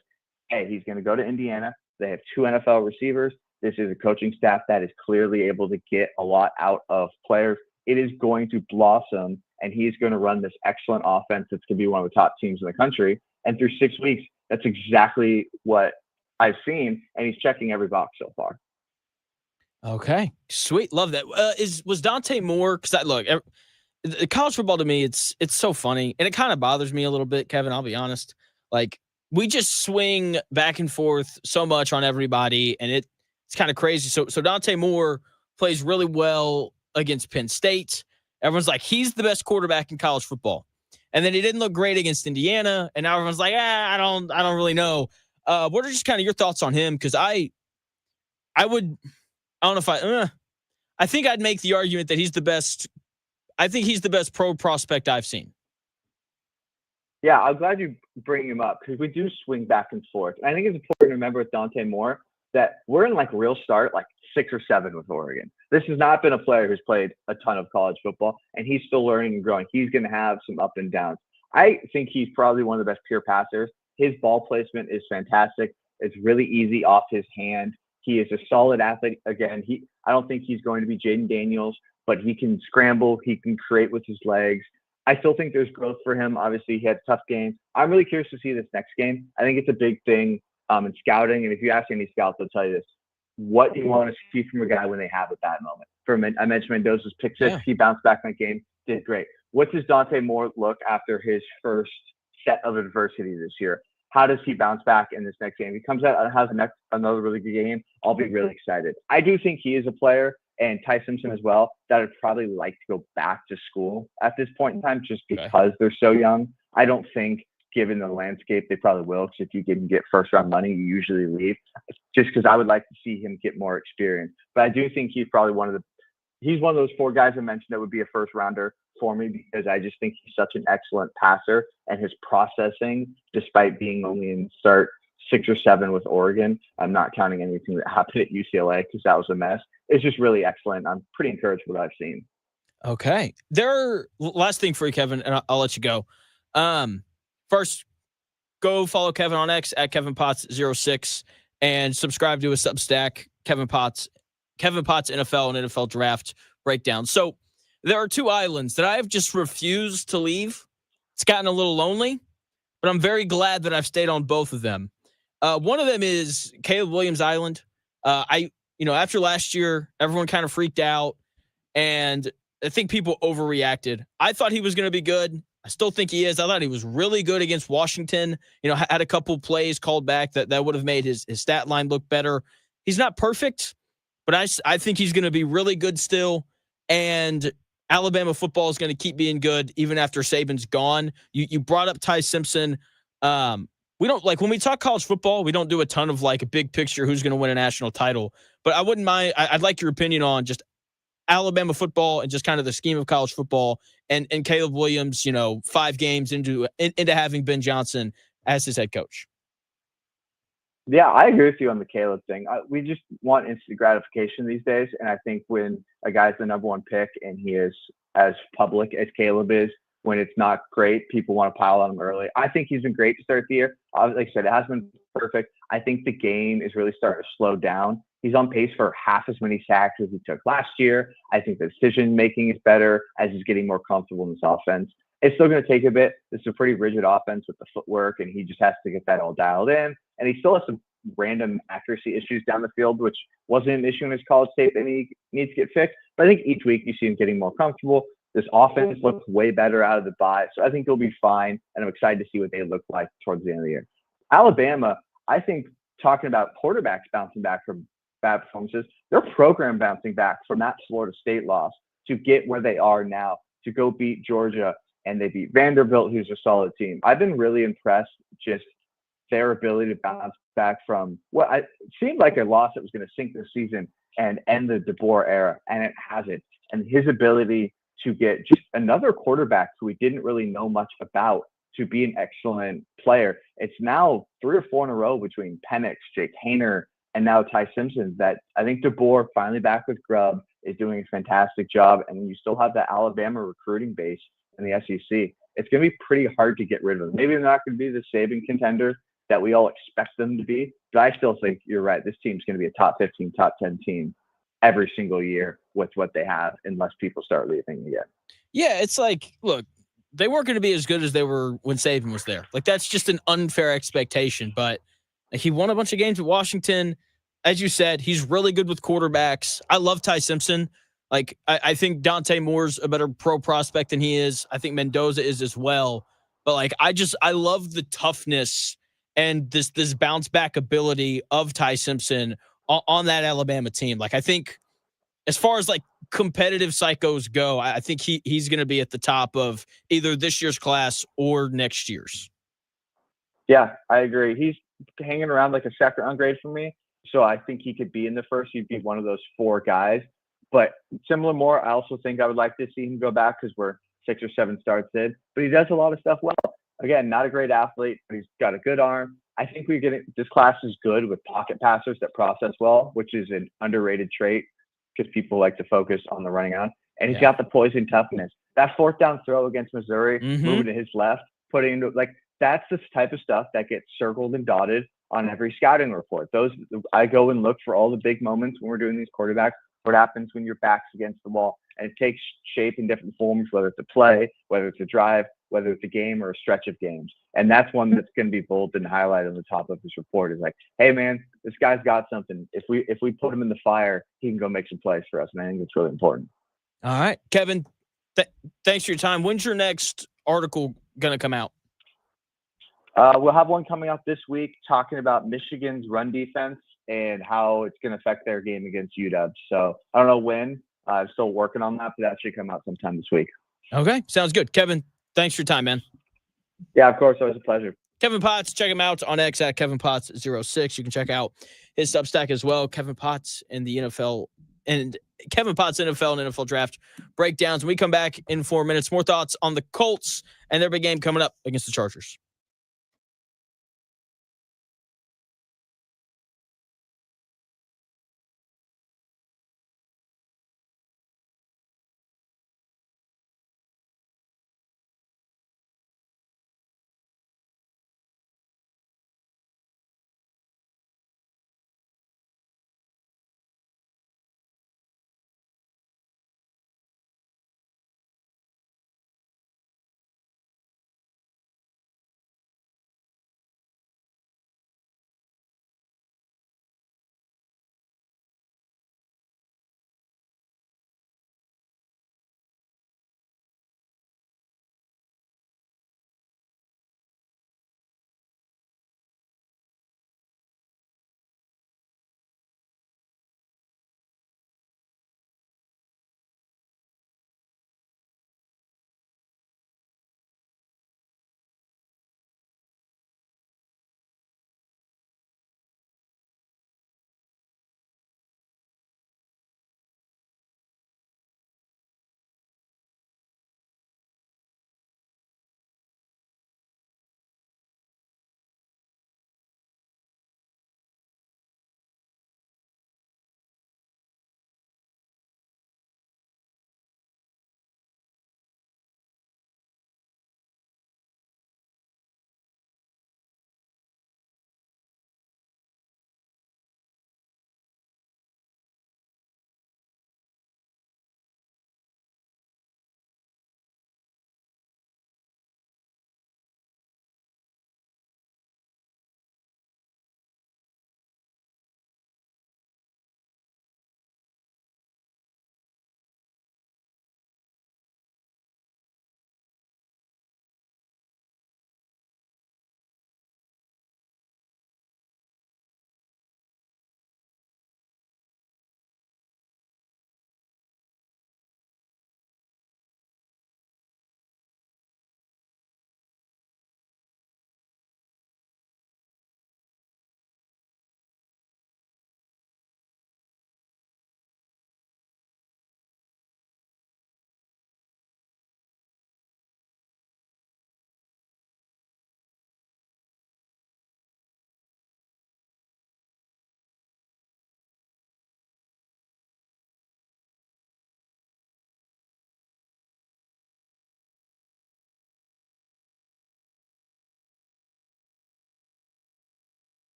hey, he's going to go to Indiana. They have 2 NFL receivers. This is a coaching staff that is clearly able to get a lot out of players. It is going to blossom, and he's going to run this excellent offense that's going to be one of the top teams in the country. And through 6 weeks, that's exactly what I've seen, and he's checking every box so far. Okay, sweet, love that. Was Dante Moore? Because look, college football to me, it's so funny, and it kind of bothers me a little bit, Kevin. I'll be honest. Like, we just swing back and forth so much on everybody, and it's kind of crazy. So Dante Moore plays really well against Penn State. Everyone's like, he's the best quarterback in college football. And then he didn't look great against Indiana, and now everyone's like, I don't really know. What are just kind of your thoughts on him? Because I don't know if I think I'd make the argument that he's the best. I think he's the best pro prospect I've seen. Yeah, I'm glad you bring him up because we do swing back and forth. And I think it's important to remember with Dante Moore that we're in like real start, like 6 or 7 with Oregon. This has not been a player who's played a ton of college football, and he's still learning and growing. He's going to have some up and downs. I think he's probably one of the best pure passers. His ball placement is fantastic. It's really easy off his hand. He is a solid athlete. Again, I don't think he's going to be Jaden Daniels, but he can scramble. He can create with his legs. I still think there's growth for him. Obviously, he had a tough game. I'm really curious to see this next game. I think it's a big thing in scouting. And if you ask any scouts, they'll tell you this. What do you want to see from a guy when they have a bad moment? I mentioned Mendoza's pick six. Yeah. He bounced back in that game, did great. What does Dante Moore look after his first set of adversity this year? How does he bounce back in this next game? If he comes out and has another really good game, I'll be really excited. I do think he is a player, and Ty Simpson as well, that I'd probably like to go back to school at this point in time just because they're so young. I don't think, given the landscape, they probably will, because if you can get first-round money, you usually leave, just because I would like to see him get more experience. But I do think he's probably he's one of those 4 guys I mentioned that would be a first-rounder for me, because I just think he's such an excellent passer, and his processing, despite being only in start 6 or 7 with Oregon, I'm not counting anything that happened at UCLA because that was a mess. It's just really excellent. I'm pretty encouraged with what I've seen. Okay. Last thing for you, Kevin, and I'll let you go. First, go follow Kevin on X at KevinPotts06 and subscribe to his Substack, Kevin Potts NFL and NFL Draft Breakdown. So there are 2 islands that I have just refused to leave. It's gotten a little lonely, but I'm very glad that I've stayed on both of them. One of them is Caleb Williams Island. After last year, everyone kind of freaked out, and I think people overreacted. I thought he was going to be good. I still think he is. I thought he was really good against Washington. Had a couple plays called back that would have made his stat line look better. He's not perfect, but I think he's going to be really good still. And Alabama football is going to keep being good even after Saban's gone. You brought up Ty Simpson. We don't when we talk college football, we don't do a ton of a big picture who's going to win a national title. But I wouldn't mind. I'd like your opinion on just Alabama football and just kind of the scheme of college football and Caleb Williams, 5 games into having Ben Johnson as his head coach. Yeah, I agree with you on the Caleb thing. We just want instant gratification these days. And I think when a guy's the number 1 pick and he is as public as Caleb is, when it's not great, people want to pile on him early. I think he's been great to start the year. Like I said, it hasn't been perfect. I think the game is really starting to slow down. He's on pace for half as many sacks as he took last year. I think the decision-making is better as he's getting more comfortable in this offense. It's still going to take a bit. This is a pretty rigid offense with the footwork, and he just has to get that all dialed in. And he still has some random accuracy issues down the field, which wasn't an issue in his college tape, and he needs to get fixed. But I think each week you see him getting more comfortable. This offense looks way better out of the bye, so I think he'll be fine, and I'm excited to see what they look like towards the end of the year. Alabama, I think, talking about quarterbacks bouncing back from bad performances, their program bouncing back from that Florida State loss to get where they are now, to go beat Georgia, and they beat Vanderbilt, who's a solid team. I've been really impressed just their ability to bounce back from what I seemed like a loss that was going to sink the season and end the DeBoer era, and it hasn't. And his ability to get just another quarterback who we didn't really know much about to be an excellent player. It's now 3 or 4 in a row between Penix, Jake Haener, and now Ty Simpson that I think DeBoer, finally back with Grubb, is doing a fantastic job. And you still have that Alabama recruiting base in the SEC. It's going to be pretty hard to get rid of them. Maybe they're not going to be the Saban contender that we all expect them to be, but I still think you're right. This team's going to be a top 15, top 10 team every single year with what they have, unless people start leaving again. Yeah, it's like, look, they weren't going to be as good as they were when Saban was there. Like, that's just an unfair expectation. But he won a bunch of games at Washington. As you said, he's really good with quarterbacks. I love Ty Simpson. Like, I think Dante Moore's a better pro prospect than he is. I think Mendoza is as well. But, like, I love the toughness and this bounce back ability of Ty Simpson on that Alabama team. Like, I think as far as like competitive psychos go, I think he's going to be at the top of either this year's class or next year's. Yeah, I agree. He's hanging around like a second round grade for me. So I think he could be in the first. He'd be one of those 4 guys. But similar more, I also think I would like to see him go back because we're 6 or 7 starts in. But he does a lot of stuff well. Again, not a great athlete, but he's got a good arm. I think this class is good with pocket passers that process well, which is an underrated trait because people like to focus on the running on. And he's got the poise and toughness. That 4th down throw against Missouri, moving to his left, putting into like that's the type of stuff that gets circled and dotted on every scouting report. I go and look for all the big moments when we're doing these quarterbacks. What happens when your back's against the wall, and it takes shape in different forms, whether it's a play, whether it's a drive, whether it's a game or a stretch of games. And that's one that's going to be bold and highlighted on the top of this report is like, hey man, this guy's got something. If we put him in the fire, he can go make some plays for us. And I think it's really important. All right, Kevin, thanks for your time. When's your next article going to come out? We'll have one coming out this week talking about Michigan's run defense and how it's going to affect their game against UW. So I don't know when. I'm still working on that, but that should come out sometime this week. Okay, sounds good. Kevin, thanks for your time, man. Yeah, of course. Always a pleasure. Kevin Potts, check him out on X at KevinPotts06. You can check out his Substack as well, Kevin Potts in the NFL and Kevin Potts NFL and NFL draft breakdowns. When we come back in 4 minutes, more thoughts on the Colts and their big game coming up against the Chargers.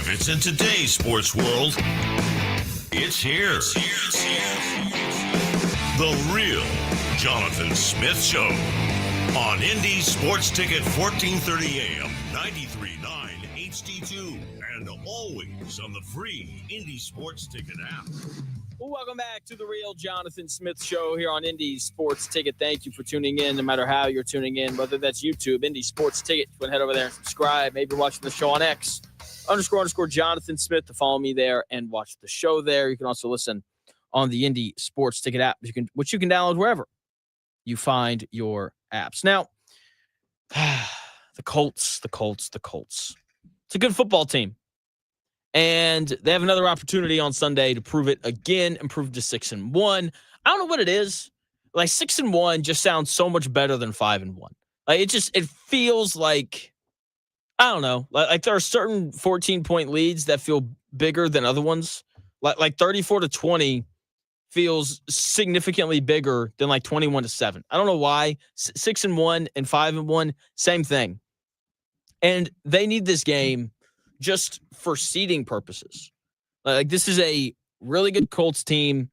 If it's in today's sports world, it's here. The real Jonathan Smith Show on Indy Sports Ticket 1430 AM, 93.9 HD2, and always on the free Indy Sports Ticket app. Well, welcome back to the real Jonathan Smith Show here on Indy Sports Ticket. Thank you for tuning in, no matter how you're tuning in, whether that's YouTube, Indy Sports Ticket. You can head over there and subscribe. Maybe you're watching the show on X, _ Jonathan Smith, to follow me there and watch the show there. You can also listen on the Indy Sports Ticket app, which you can download wherever you find your apps. Now, the Colts. It's a good football team. And they have another opportunity on Sunday to prove it again, improve to 6-1. I don't know what it is. Like 6-1 just sounds so much better than 5-1. Like it feels like, I don't know. Like there are certain 14-point leads that feel bigger than other ones. Like 34-20 feels significantly bigger than like 21-7. I don't know why. 6-1 and 5-1, same thing. And they need this game just for seeding purposes. Like this is a really good Colts team.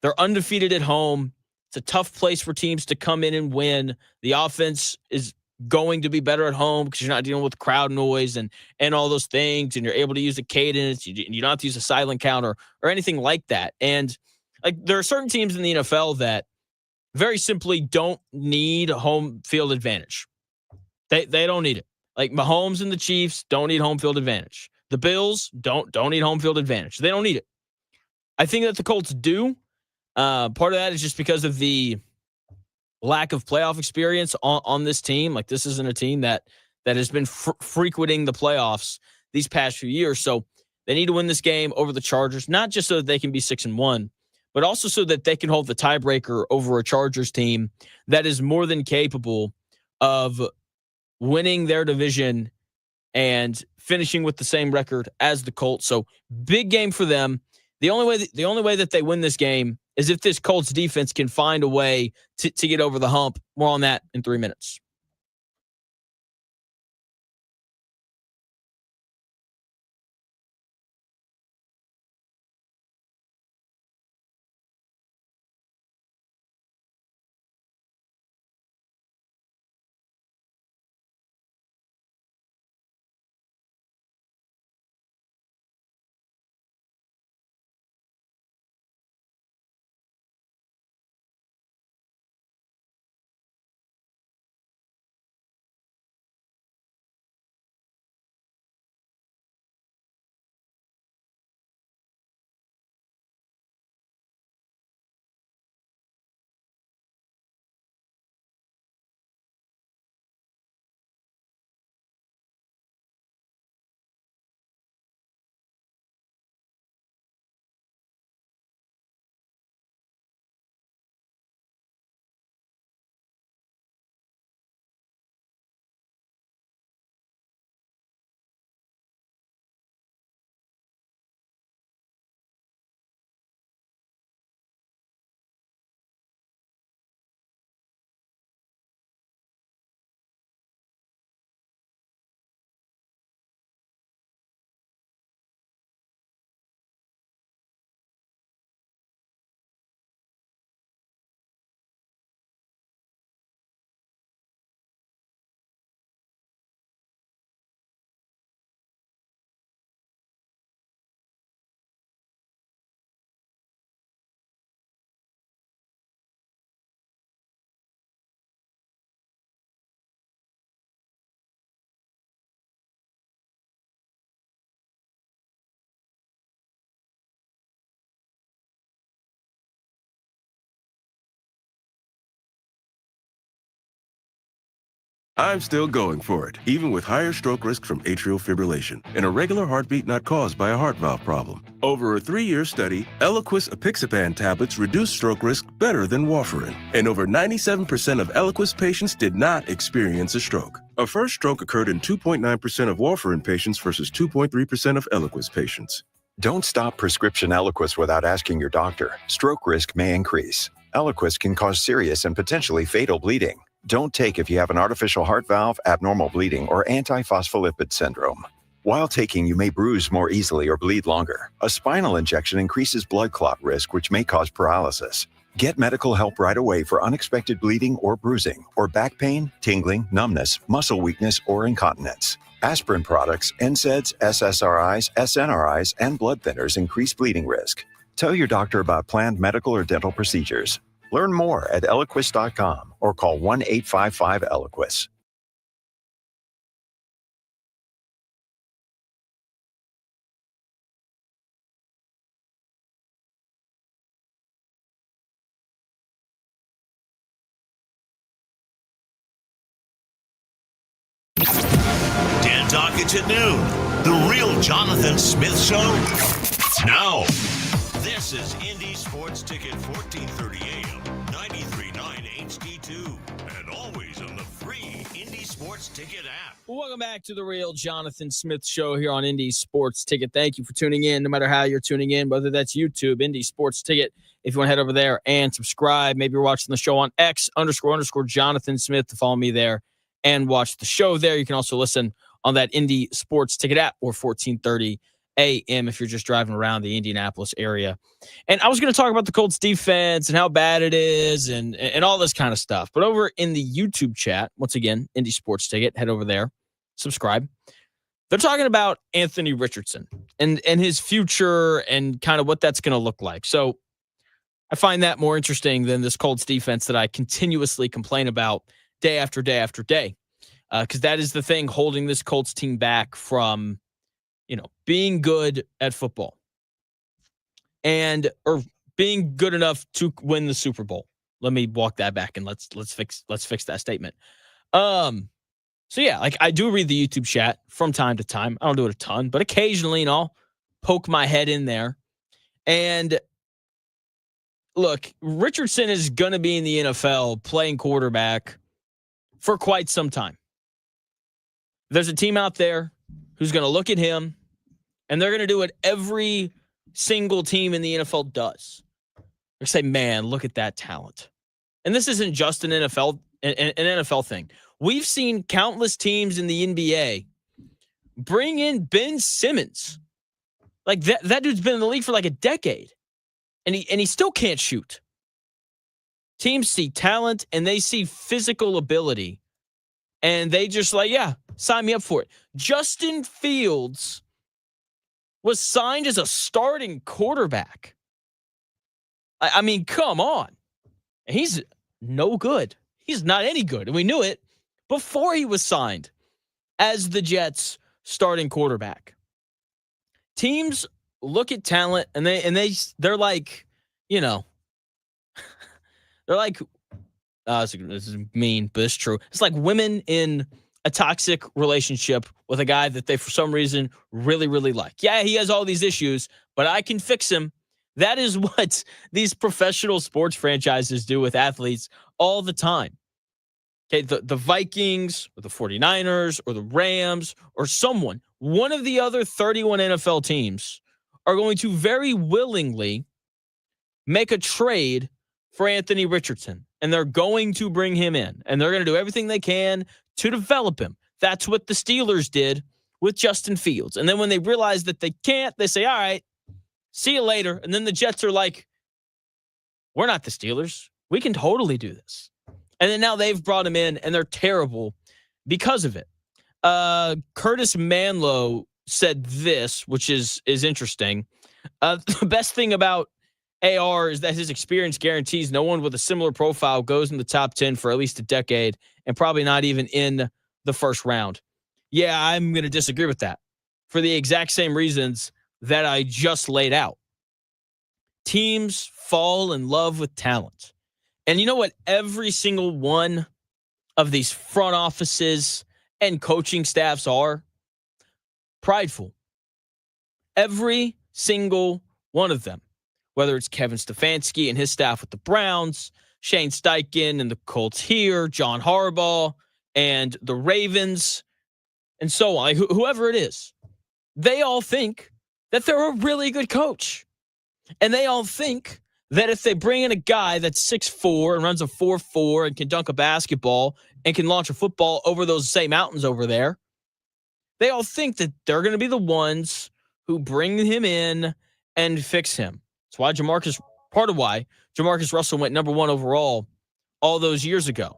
They're undefeated at home. It's a tough place for teams to come in and win. The offense is going to be better at home because you're not dealing with crowd noise and all those things, and you're able to use a cadence. You don't have to use a silent counter or anything like that. And like there are certain teams in the NFL that very simply don't need home field advantage. They don't need it. Like Mahomes and the Chiefs don't need home field advantage. The Bills don't need home field advantage. They don't need it. I think that the Colts do. Part of that is just because of the lack of playoff experience on this team. Like this isn't a team that has been frequenting the playoffs these past few years. So they need to win this game over the Chargers, not just so that they can be 6-1, but also so that they can hold the tiebreaker over a Chargers team that is more than capable of winning their division and finishing with the same record as the Colts. So big game for them. The only way that they win this game is if this Colts defense can find a way to get over the hump. More on that in 3 minutes. I'm still going for it, even with higher stroke risk from atrial fibrillation, an irregular heartbeat not caused by a heart valve problem. Over a 3-year study, Eliquis apixaban tablets reduced stroke risk better than warfarin, and over 97% of Eliquis patients did not experience a stroke. A first stroke occurred in 2.9% of warfarin patients versus 2.3% of Eliquis patients. Don't stop prescription Eliquis without asking your doctor. Stroke risk may increase. Eliquis can cause serious and potentially fatal bleeding. Don't take if you have an artificial heart valve, abnormal bleeding, or antiphospholipid syndrome. While taking, you may bruise more easily or bleed longer. A spinal injection increases blood clot risk, which may cause paralysis. Get medical help right away for unexpected bleeding or bruising, or back pain, tingling, numbness, muscle weakness, or incontinence. Aspirin products, NSAIDs, SSRIs, SNRIs, and blood thinners increase bleeding risk. Tell your doctor about planned medical or dental procedures. Learn more at Eliquis.com or call 1-855-ELIQUIS. Dan Dockage at noon. The real Jonathan Smith Show. Now, this is Indy Sports Ticket 1430 AM, 93.9 HD2, and always on the free Indy Sports Ticket app. Welcome back to the real Jonathan Smith Show here on Indy Sports Ticket. Thank you for tuning in, no matter how you're tuning in, whether that's YouTube, Indy Sports Ticket. If you want to head over there and subscribe, maybe you're watching the show on X__Jonathan Smith to follow me there and watch the show there. You can also listen on that Indy Sports Ticket app or 1430 a.m. if you're just driving around the Indianapolis area. And I was going to talk about the Colts defense and how bad it is and all this kind of stuff. But over in the YouTube chat, once again, Indy Sports Ticket, head over there, subscribe. They're talking about Anthony Richardson and his future and kind of what that's going to look like. So I find that more interesting than this Colts defense that I continuously complain about day after day after day, because that is the thing holding this Colts team back from, being good at football or being good enough to win the Super Bowl. Let me walk that back and let's fix that statement. So yeah, like I do read the YouTube chat from time to time. I don't do it a ton, but occasionally, I'll poke my head in there. And look, Richardson is going to be in the NFL playing quarterback for quite some time. There's a team out there who's going to look at him, and they're going to do what every single team in the NFL does. They say, man, look at that talent. And this isn't just an NFL thing. We've seen countless teams in the NBA bring in Ben Simmons. Like that dude's been in the league for like a decade, and he still can't shoot. Teams see talent and they see physical ability, and they just like, yeah, sign me up for it. Justin Fields was signed as a starting quarterback. I mean, come on. He's no good. He's not any good. And we knew it before he was signed as the Jets starting quarterback. Teams look at talent and they're like, they're like, this is mean, but it's true. It's like women in a toxic relationship with a guy that they, for some reason, really, really like. Yeah, he has all these issues, but I can fix him. That is what these professional sports franchises do with athletes all the time. Okay, the Vikings or the 49ers or the Rams or someone, one of the other 31 NFL teams are going to very willingly make a trade for Anthony Richardson, and they're going to bring him in, and they're going to do everything they can to develop him. That's what the Steelers did with Justin Fields. And then when they realize that they can't, they say, all right, see you later. And then the Jets are like, we're not the Steelers. We can totally do this. And then now they've brought him in, and they're terrible because of it. Curtis Manlow said this, which is interesting. The best thing about AR is that his experience guarantees no one with a similar profile goes in the top 10 for at least a decade and probably not even in the first round. Yeah, I'm going to disagree with that for the exact same reasons that I just laid out. Teams fall in love with talent. And you know what every single one of these front offices and coaching staffs are? Prideful. Every single one of them. Whether it's Kevin Stefanski and his staff with the Browns, Shane Steichen and the Colts here, John Harbaugh and the Ravens, and so on, whoever it is, they all think that they're a really good coach. And they all think that if they bring in a guy that's 6'4" and runs a 4.4 and can dunk a basketball and can launch a football over those same mountains over there, They all think that they're going to be the ones who bring him in and fix him. That's why part of why Jamarcus Russell went number 1 overall all those years ago.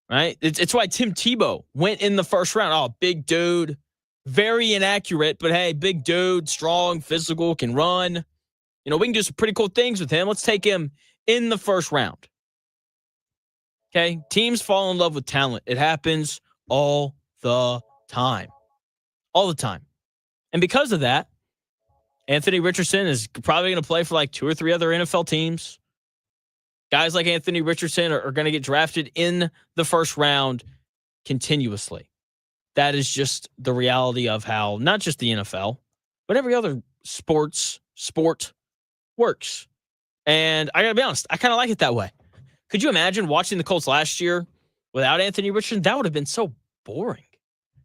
Right? It's why Tim Tebow went in the first round. Oh, big dude, very inaccurate, but hey, big dude, strong, physical, can run. We can do some pretty cool things with him. Let's take him in the first round. Okay? Teams fall in love with talent. It happens all the time. All the time. And because of that, Anthony Richardson is probably going to play for like 2 or 3 other NFL teams. Guys like Anthony Richardson are going to get drafted in the first round continuously. That is just the reality of how not just the NFL, but every other sport works. And I got to be honest, I kind of like it that way. Could you imagine watching the Colts last year without Anthony Richardson? That would have been so boring.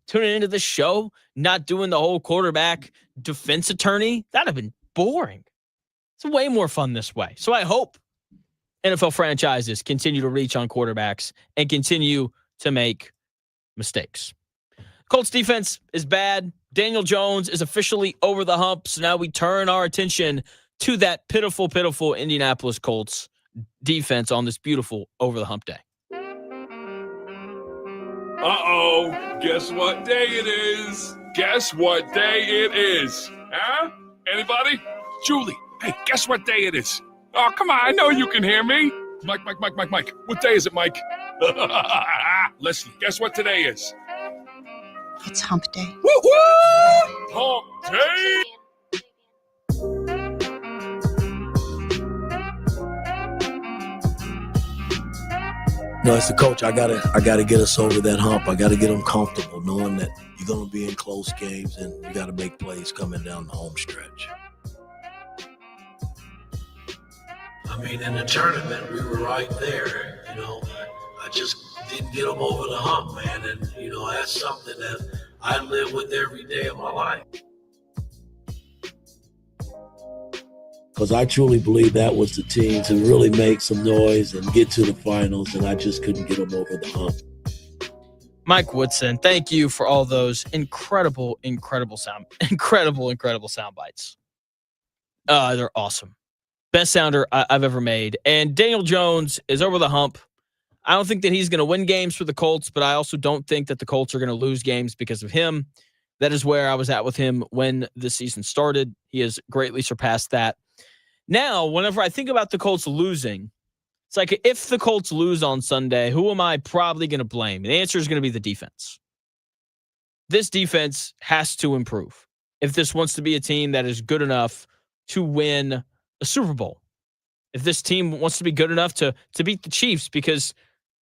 Tuning into this show, not doing the whole quarterback defense attorney, that would have been boring. It's way more fun this way. So I hope NFL franchises continue to reach on quarterbacks and continue to make mistakes. Colts defense is bad. Daniel Jones is officially over the hump. So now we turn our attention to that pitiful, pitiful Indianapolis Colts defense on this beautiful over the hump day. Uh-oh, guess what day it is? Guess what day it is? Huh? Anybody? Julie, hey, guess what day it is? Oh, come on, I know you can hear me. Mike. What day is it, Mike? Leslie, guess what today is? It's hump day. Woo-hoo! Hump day! As the coach, I gotta get us over that hump. I gotta get them comfortable, knowing that you're gonna be in close games and you gotta make plays coming down the home stretch. I mean, in the tournament, we were right there. I just didn't get them over the hump, man. And that's something that I live with every day of my life. Because I truly believe that was the team to really make some noise and get to the finals, and I just couldn't get them over the hump. Mike Woodson, thank you for all those incredible sound bites. They're awesome. Best sounder I've ever made. And Daniel Jones is over the hump. I don't think that he's going to win games for the Colts, but I also don't think that the Colts are going to lose games because of him. That is where I was at with him when the season started. He has greatly surpassed that. Now, whenever I think about the Colts losing, it's like if the Colts lose on Sunday, who am I probably going to blame? The answer is going to be the defense. This defense has to improve if this wants to be a team that is good enough to win a Super Bowl. If this team wants to be good enough to beat the Chiefs, because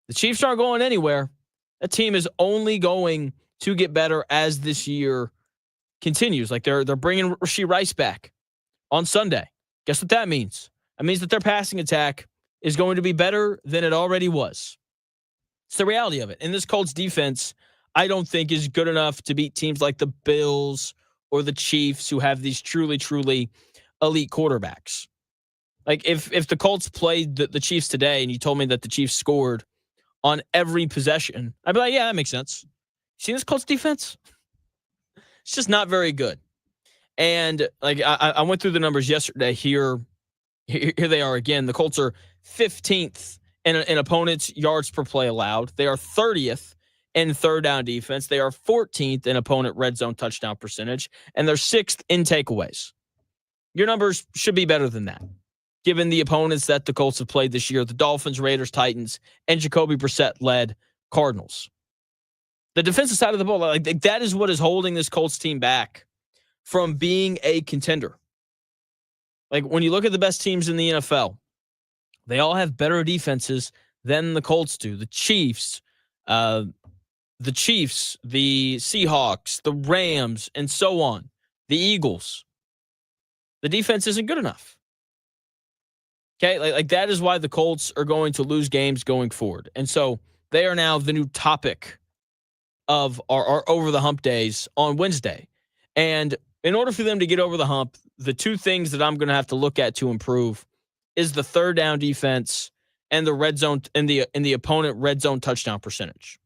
the Chiefs aren't going anywhere. That team is only going to get better as this year continues. Like they're bringing Rashee Rice back on Sunday. Guess what that means? That means that their passing attack is going to be better than it already was. It's the reality of it. And this Colts defense, I don't think is good enough to beat teams like the Bills or the Chiefs who have these truly, truly elite quarterbacks. Like if the Colts played the Chiefs today and you told me that the Chiefs scored on every possession, I'd be like, yeah, that makes sense. See this Colts defense? It's just not very good. And like I went through the numbers yesterday. Here they are again. The Colts are 15th in opponents' yards per play allowed. They are 30th in third down defense. They are 14th in opponent red zone touchdown percentage. And they're 6th in takeaways. Your numbers should be better than that, given the opponents that the Colts have played this year: the Dolphins, Raiders, Titans, and Jacoby Brissett-led Cardinals. The defensive side of the ball, like that is what is holding this Colts team back from being a contender. Like when you look at the best teams in the NFL, they all have better defenses than the Colts do. The Chiefs, the Seahawks, the Rams, and so on. The Eagles. The defense isn't good enough. Okay, like that is why the Colts are going to lose games going forward. And so they are now the new topic of our over the hump days on Wednesday. And in order for them to get over the hump, the two things that I'm going to have to look at to improve is the third down defense and the red zone and the opponent red zone touchdown percentage.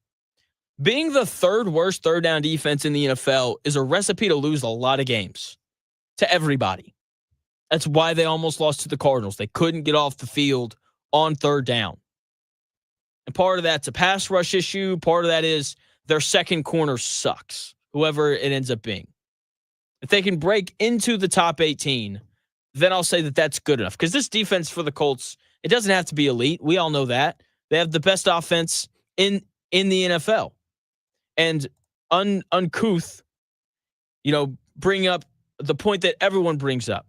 Being the third worst third down defense in the NFL is a recipe to lose a lot of games to everybody. That's why they almost lost to the Cardinals. They couldn't get off the field on third down. And part of that's a pass rush issue. Part of that is their second corner sucks, whoever it ends up being. If they can break into the top 18, then I'll say that that's good enough. Because this defense for the Colts, it doesn't have to be elite. We all know that. They have the best offense in the NFL. And uncouth, bring up the point that everyone brings up.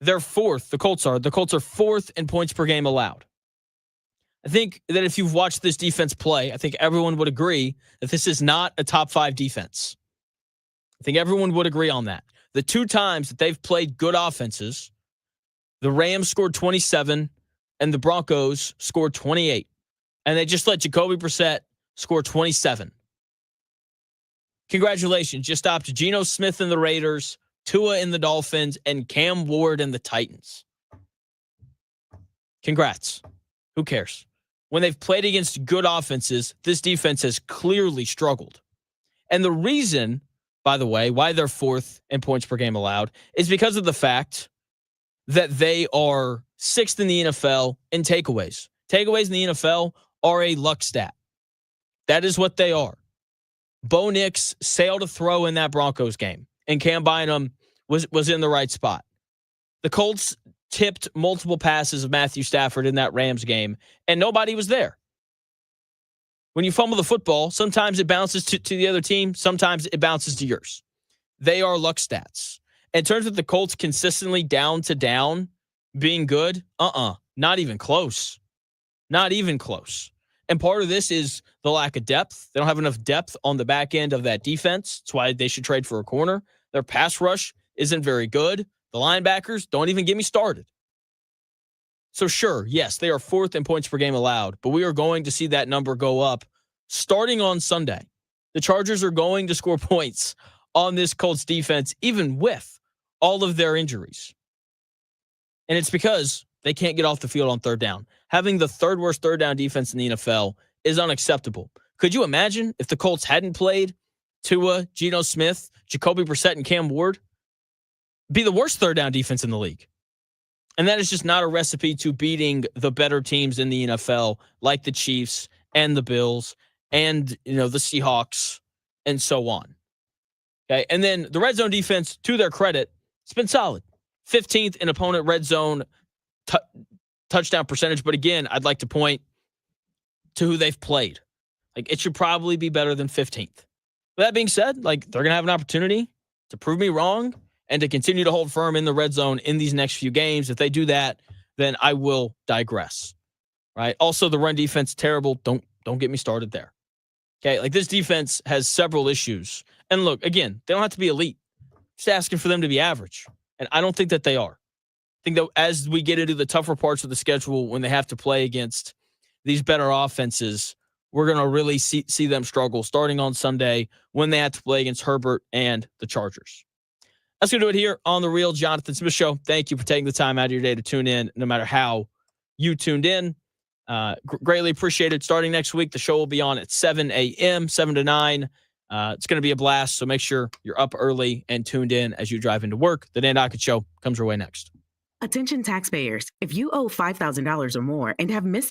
They're fourth. The Colts are fourth in points per game allowed. I think that if you've watched this defense play, I think everyone would agree that this is not a top 5 defense. I think everyone would agree on that. The 2 times that they've played good offenses, the Rams scored 27 and the Broncos scored 28. And they just let Jacoby Brissett score 27. Congratulations. Just stopped Geno Smith and the Raiders, Tua in the Dolphins, and Cam Ward and the Titans. Congrats. Who cares? When they've played against good offenses, this defense has clearly struggled. And the reason, by the way, why they're fourth in points per game allowed is because of the fact that they are 6th in the NFL in takeaways. Takeaways in the NFL are a luck stat. That is what they are. Bo Nix sailed a throw in that Broncos game, and Cam Bynum was in the right spot. The Colts tipped multiple passes of Matthew Stafford in that Rams game, and nobody was there. When you fumble the football, sometimes it bounces to the other team, sometimes it bounces to yours. They are luck stats. In terms of the Colts consistently down to down being good, not even close. Not even close. And part of this is the lack of depth. They don't have enough depth on the back end of that defense. That's why they should trade for a corner. Their pass rush isn't very good. The linebackers, don't even get me started. So sure, yes, they are 4th in points per game allowed, but we are going to see that number go up starting on Sunday. The Chargers are going to score points on this Colts defense, even with all of their injuries. And it's because they can't get off the field on third down. Having the third worst third down defense in the NFL is unacceptable. Could you imagine if the Colts hadn't played Tua, Geno Smith, Jacoby Brissett, and Cam Ward? Be the worst third down defense in the league. And that is just not a recipe to beating the better teams in the NFL, like the Chiefs and the Bills and, the Seahawks and so on. Okay. And then the red zone defense, to their credit, it's been solid. 15th in opponent red zone touchdown percentage. But again, I'd like to point to who they've played. It should probably be better than 15th. With that being said, they're going to have an opportunity to prove me wrong and to continue to hold firm in the red zone in these next few games. If they do that, then I will digress. Right? Also, the run defense, terrible. Don't get me started there. Okay, this defense has several issues. And look, again, they don't have to be elite. Just asking for them to be average. And I don't think that they are. I think that as we get into the tougher parts of the schedule, when they have to play against these better offenses, we're going to really see them struggle starting on Sunday when they have to play against Herbert and the Chargers. That's going to do it here on The Real Jonathan Smith Show. Thank you for taking the time out of your day to tune in, no matter how you tuned in. Greatly appreciated. Starting next week, the show will be on at 7 a.m., 7 to 9. It's going to be a blast, so make sure you're up early and tuned in as you drive into work. The Dan Dockett Show comes your way next. Attention taxpayers. If you owe $5,000 or more and have missed